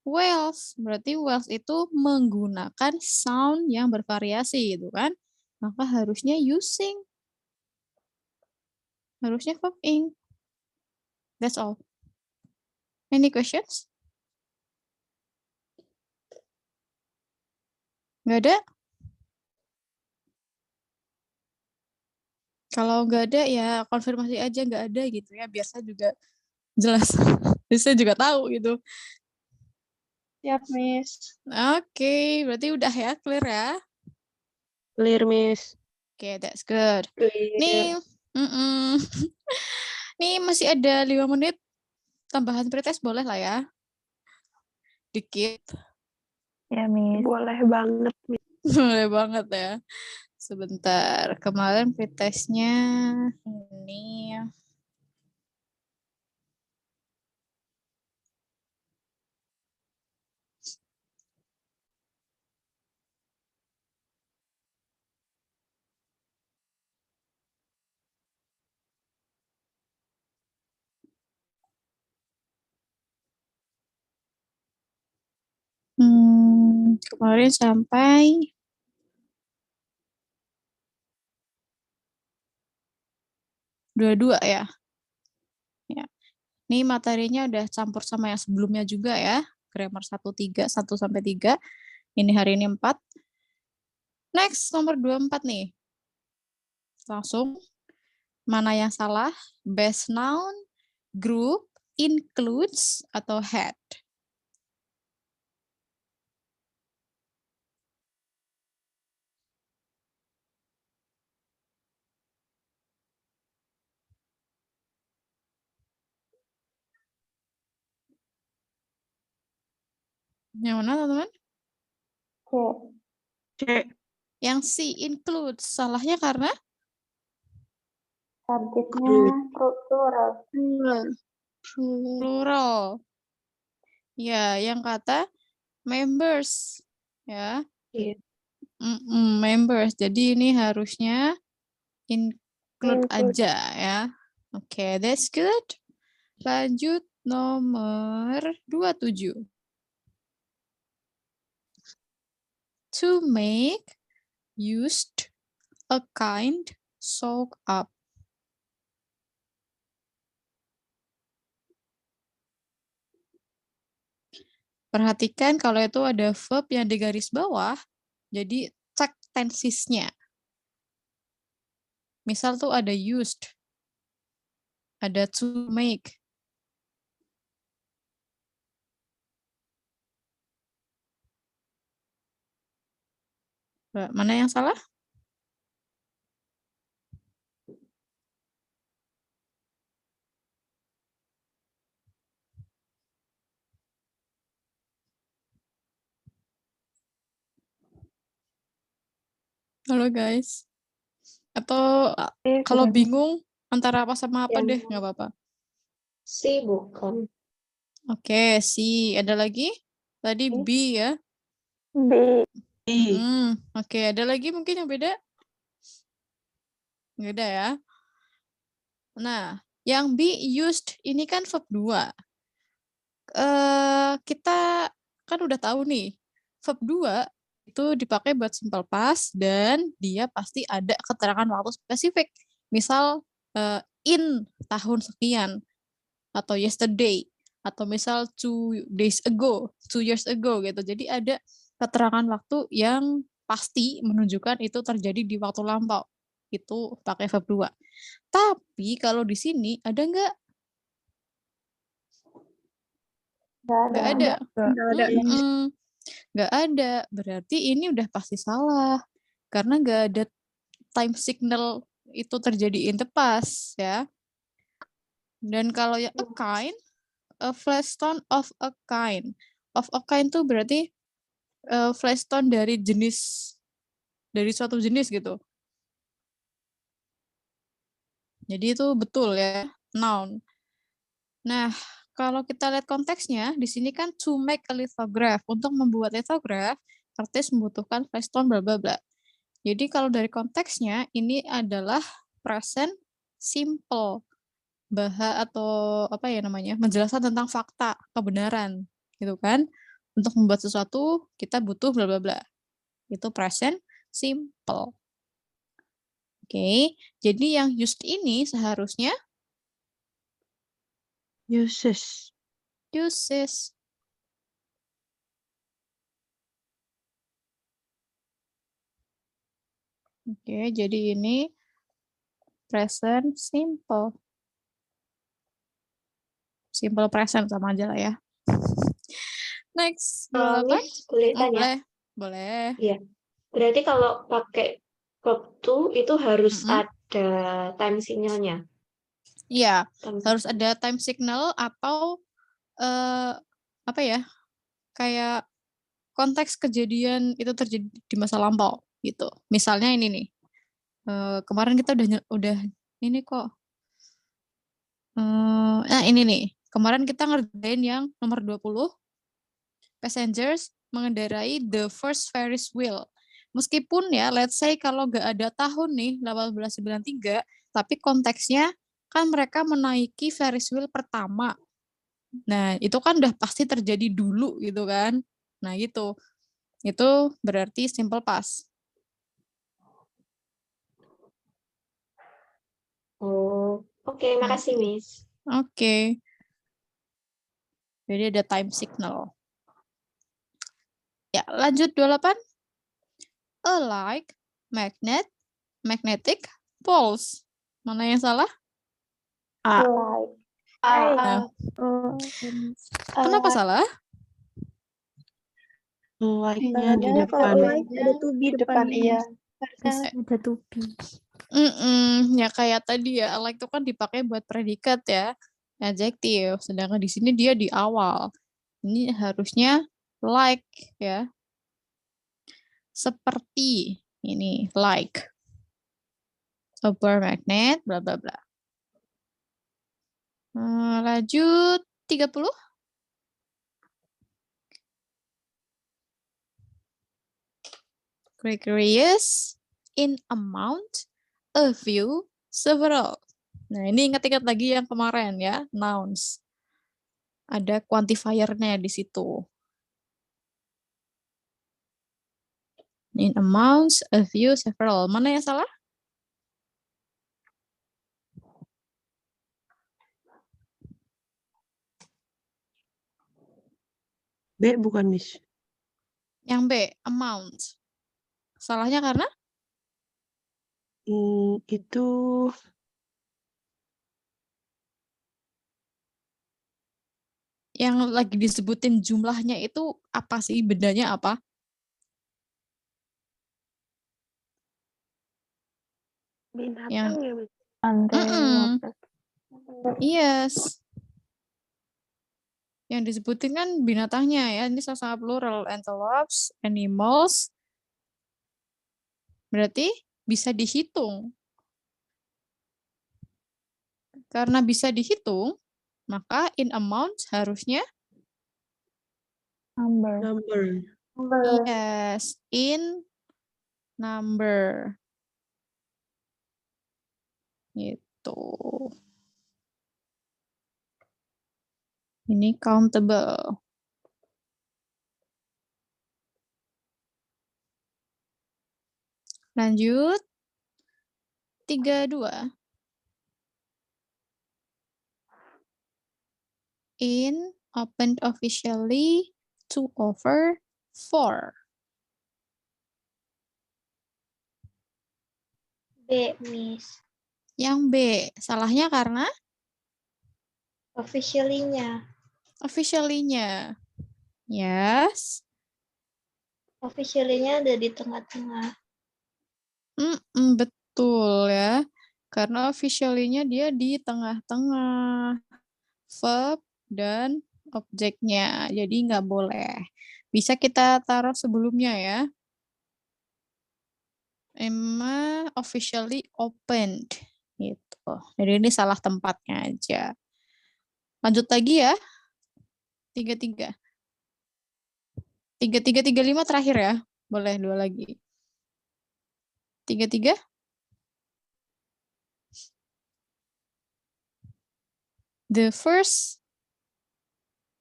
Whales, berarti whales itu menggunakan sound yang bervariasi gitu kan. Maka harusnya using. Harusnya verb ing. That's all. Any questions? Nggak ada? Kalau nggak ada ya konfirmasi aja nggak ada gitu ya. Biar saya juga jelas. Biar saya juga tahu gitu. Siap, Miss. Oke, berarti udah ya, clear ya. Clear, Miss. Oke, that's good. Clear. Nih, nih masih ada 5 menit. Tambahan pretest boleh lah ya. Dikit. Ya, Miss. Boleh banget, Miss. Boleh banget ya. Sebentar. Kemarin pretestnya ini. Kemarin sampai 22 ya. Ya. Ini materinya udah campur sama yang sebelumnya juga ya. Grammar 1-3, 1-3. Ini hari ini 4. Next, nomor 24 nih. Langsung. Mana yang salah? Best noun, group, includes, atau had. Yang mana teman-teman? C. Yang C, includes. Salahnya karena? Subjeknya plural. Plural. Ya, yang kata members. Ya. Iya. Members. Jadi ini harusnya include aja ya. Oke, that's good. Lanjut nomor 27. To make, used, a kind, soak up. Perhatikan kalau itu ada verb yang di garis bawah, jadi cek tensesnya. Misal tuh ada used, ada to make. Mana yang salah? Halo guys. Atau kalau bingung antara apa sama apa deh, nggak apa-apa. C bukan. Oke, C. Ada lagi? Tadi B ya. B. Oke, ada lagi mungkin yang beda? Nggak ada ya. Nah, yang B used ini kan verb 2. Kita kan udah tahu nih, verb 2 itu dipakai buat simple past dan dia pasti ada keterangan waktu spesifik. Misal in tahun sekian atau yesterday atau misal 2 days ago, 2 years ago gitu. Jadi ada keterangan waktu yang pasti menunjukkan itu terjadi di waktu lampau. Itu pakai verb 2. Tapi kalau di sini ada nggak? Nggak ada. Nggak ada. Berarti ini udah pasti salah. Karena nggak ada time signal itu terjadi in the past ya. Dan kalau yang a kind, a flashstone of a kind. Of a kind tuh berarti flashstone dari suatu jenis gitu. Jadi itu betul ya, noun. Nah, kalau kita lihat konteksnya, di sini kan to make a lithograph. Untuk membuat lithograph, artis membutuhkan flashstone bla bla bla. Jadi kalau dari konteksnya, ini adalah present simple. Atau apa ya namanya, menjelaskan tentang fakta, kebenaran, gitu kan. Untuk membuat sesuatu, kita butuh bla bla bla. Itu present simple. Oke, jadi yang used ini seharusnya Uses. uses. Oke, jadi ini present simple. Simple present sama aja lah ya. Next, 28. Boleh tanya? Boleh. Iya. Berarti kalau pakai verb to itu harus ada time signalnya. Iya, harus ada time signal atau apa ya? Kayak konteks kejadian itu terjadi di masa lampau gitu. Misalnya ini nih. Kemarin kita udah ini kok. Nah, ini nih. Kemarin kita ngerjain yang nomor 20. Passengers mengendarai the first Ferris wheel. Meskipun ya, let's say kalau nggak ada tahun nih, 1893, tapi konteksnya kan mereka menaiki Ferris wheel pertama. Nah, itu kan udah pasti terjadi dulu gitu kan. Nah, gitu. Itu berarti simple past. Oh, oke, makasih Miss. Oke. Jadi ada time signal. Ya, lanjut 28. A like, magnet, magnetic, poles. Mana yang salah? A. Nah, kenapa salah? Like-nya di Kalau depan. like ada to be depan, iya. Ada to be. Ya kayak tadi ya, like itu kan dipakai buat predikat ya, adjektif. Sedangkan di sini dia di awal. Ini harusnya like ya. Seperti ini, like. Super magnet, bla bla bla. Lanjut 30. Gregarious, in amount, a few, several. Nah, ini ingat-ingat lagi yang kemarin ya, nouns. Ada quantifiernya di situ. In amounts, a few, several. Mana yang salah? B bukan, Miss. Yang B, amount. Salahnya karena? Itu Yang lagi disebutin jumlahnya itu apa sih? Bedanya apa? Binatang ya, Miss? Antelope. Yes. Yang disebutin kan binatangnya ya. Ini sama-sama plural. Antelopes, animals. Berarti bisa dihitung. Karena bisa dihitung, maka in amount harusnya Number. yes, in number. Gitu. Ini countable. Lanjut. 32. In opened officially 2/4. B, Miss. Yang B. Salahnya karena Officially-nya. officially-nya. Yes. Officially-nya ada di tengah-tengah. Betul ya. Karena officially-nya dia di tengah-tengah verb dan objeknya. Jadi nggak boleh. Bisa kita taruh sebelumnya ya. Emma officially opened. Gitu. Jadi ini salah tempatnya aja. Lanjut lagi ya. 33. 35 terakhir ya. Boleh 2 lagi. 33. The first.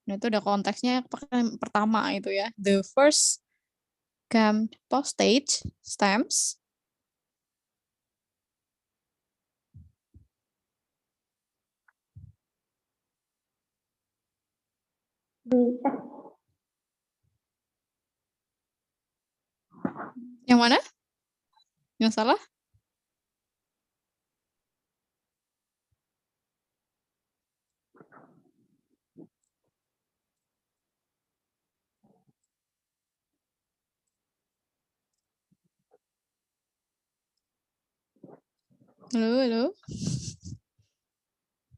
Nah, itu udah konteksnya pertama itu ya. The first gammed postage stamps yang mana? Yang salah? Halo.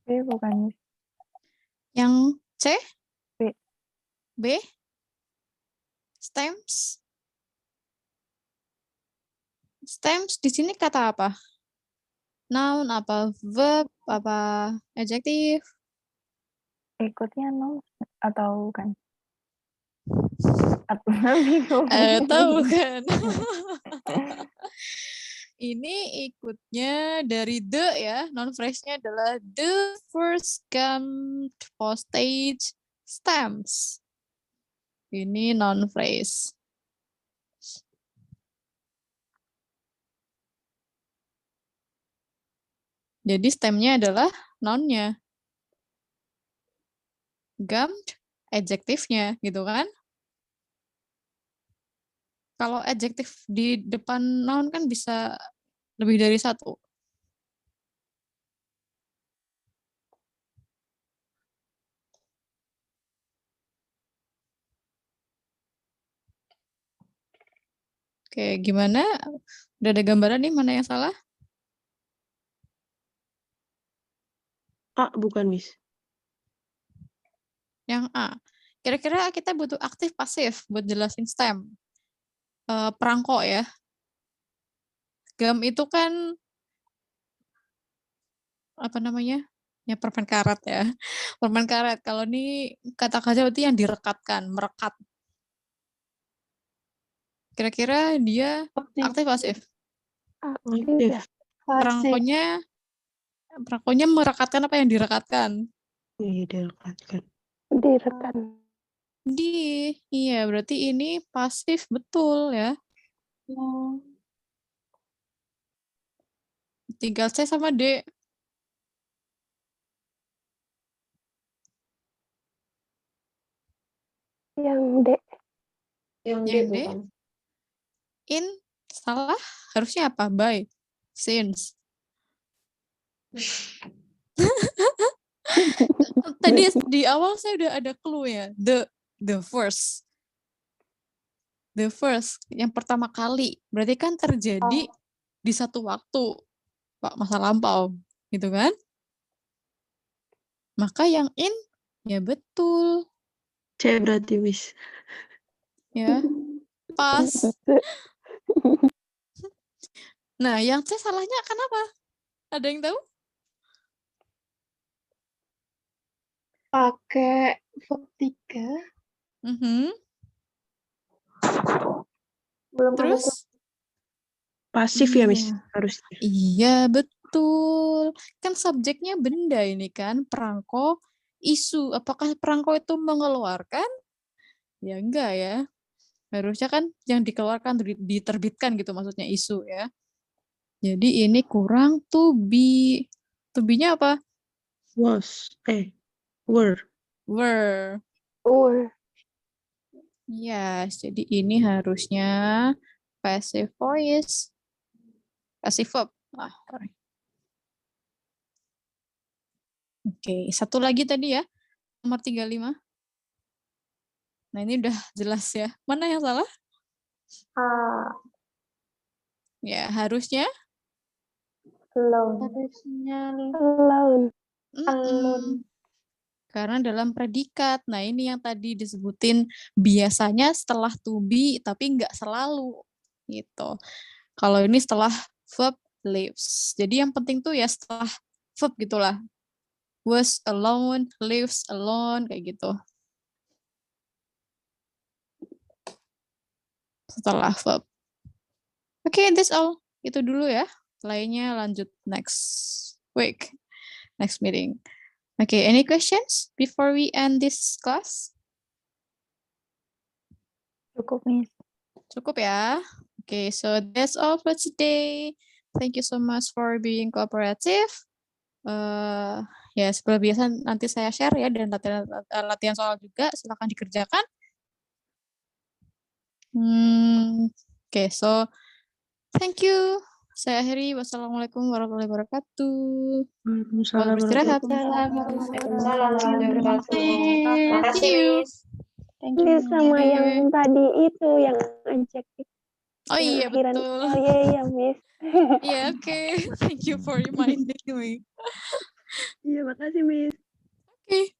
B bukan. Yang C? B. B? Stamps? Stamps di sini kata apa? Noun, apa verb, apa adjective? Ikutnya noun atau bukan? Atau bingung. Tahu kan? Ini ikutnya dari the ya. Non phrase-nya adalah the first gammed postage stamps. Ini non phrase. Jadi stemnya adalah noun-nya. Gammed adjektifnya gitu kan? Kalau adjektif di depan noun kan bisa lebih dari satu. Oke, gimana? Udah ada gambaran nih mana yang salah? A, bukan, Miss. Yang A. Kira-kira kita butuh aktif pasif buat jelasin stem. Perangko ya. Gam itu kan apa namanya? Ya permen karet ya. Permen karet. Kalau ini kata-kata itu yang direkatkan, merekat. Kira-kira dia aktif pasif? Aktif. Perangkonya merekatkan apa yang direkatkan? Direkatkan. Iya, berarti ini pasif betul ya. Tinggal C sama D. Yang D. Yang D Yang D. bukan. In salah, harusnya apa? By. Since. Tadi di awal saya udah ada clue ya. The first. The first, yang pertama kali. Berarti kan terjadi di satu waktu. masa lampau, gitu kan? Maka yang in ya betul, C berarti, Miss. ya. Pas. Nah, yang C salahnya kenapa? Ada yang tahu? Pakai verb 3. Belum ada Terus? Pasif ya, Miss, Iya. harusnya. Iya, betul. Kan subjeknya benda ini kan, perangko, isu. Apakah perangko itu mengeluarkan? Ya enggak ya. Harusnya kan yang dikeluarkan, diterbitkan gitu maksudnya isu ya. Jadi ini kurang to be. To be-nya apa? Was. Were. Were. Or. Yes, jadi ini harusnya passive voice. Passive verb. Sorry. Oke, satu lagi tadi ya. Nomor 35. Nah, ini udah jelas ya. Mana yang salah? Ya, harusnya. Alone. Harusnya Alone. Karena dalam predikat. Nah, ini yang tadi disebutin biasanya setelah to be, tapi nggak selalu. Gitu. Kalau ini setelah verb lives. Jadi yang penting tuh ya setelah verb gitulah. Was alone, lives alone, kayak gitu. Setelah verb. Oke, that's all. Itu dulu ya. Lainnya lanjut next week. Next meeting. Okay, any questions before we end this class? Cukup, Miss. Cukup ya. Okay, so that's all for today. Thank you so much for being cooperative. Ya, seperti biasa nanti saya share ya, dan latihan soal juga, silakan dikerjakan. Okay, so thank you. Saya akhiri. Wassalamualaikum warahmatullahi wabarakatuh. Waalaikumsalam Beristirahat. Makasih, Miss. Thank you. Miss, sama yang tadi itu, yang adjektif. Oh iya, Akhiran betul. ya, Miss. Iya, oke. Thank you for reminding me. Iya, makasih, Miss. Oke.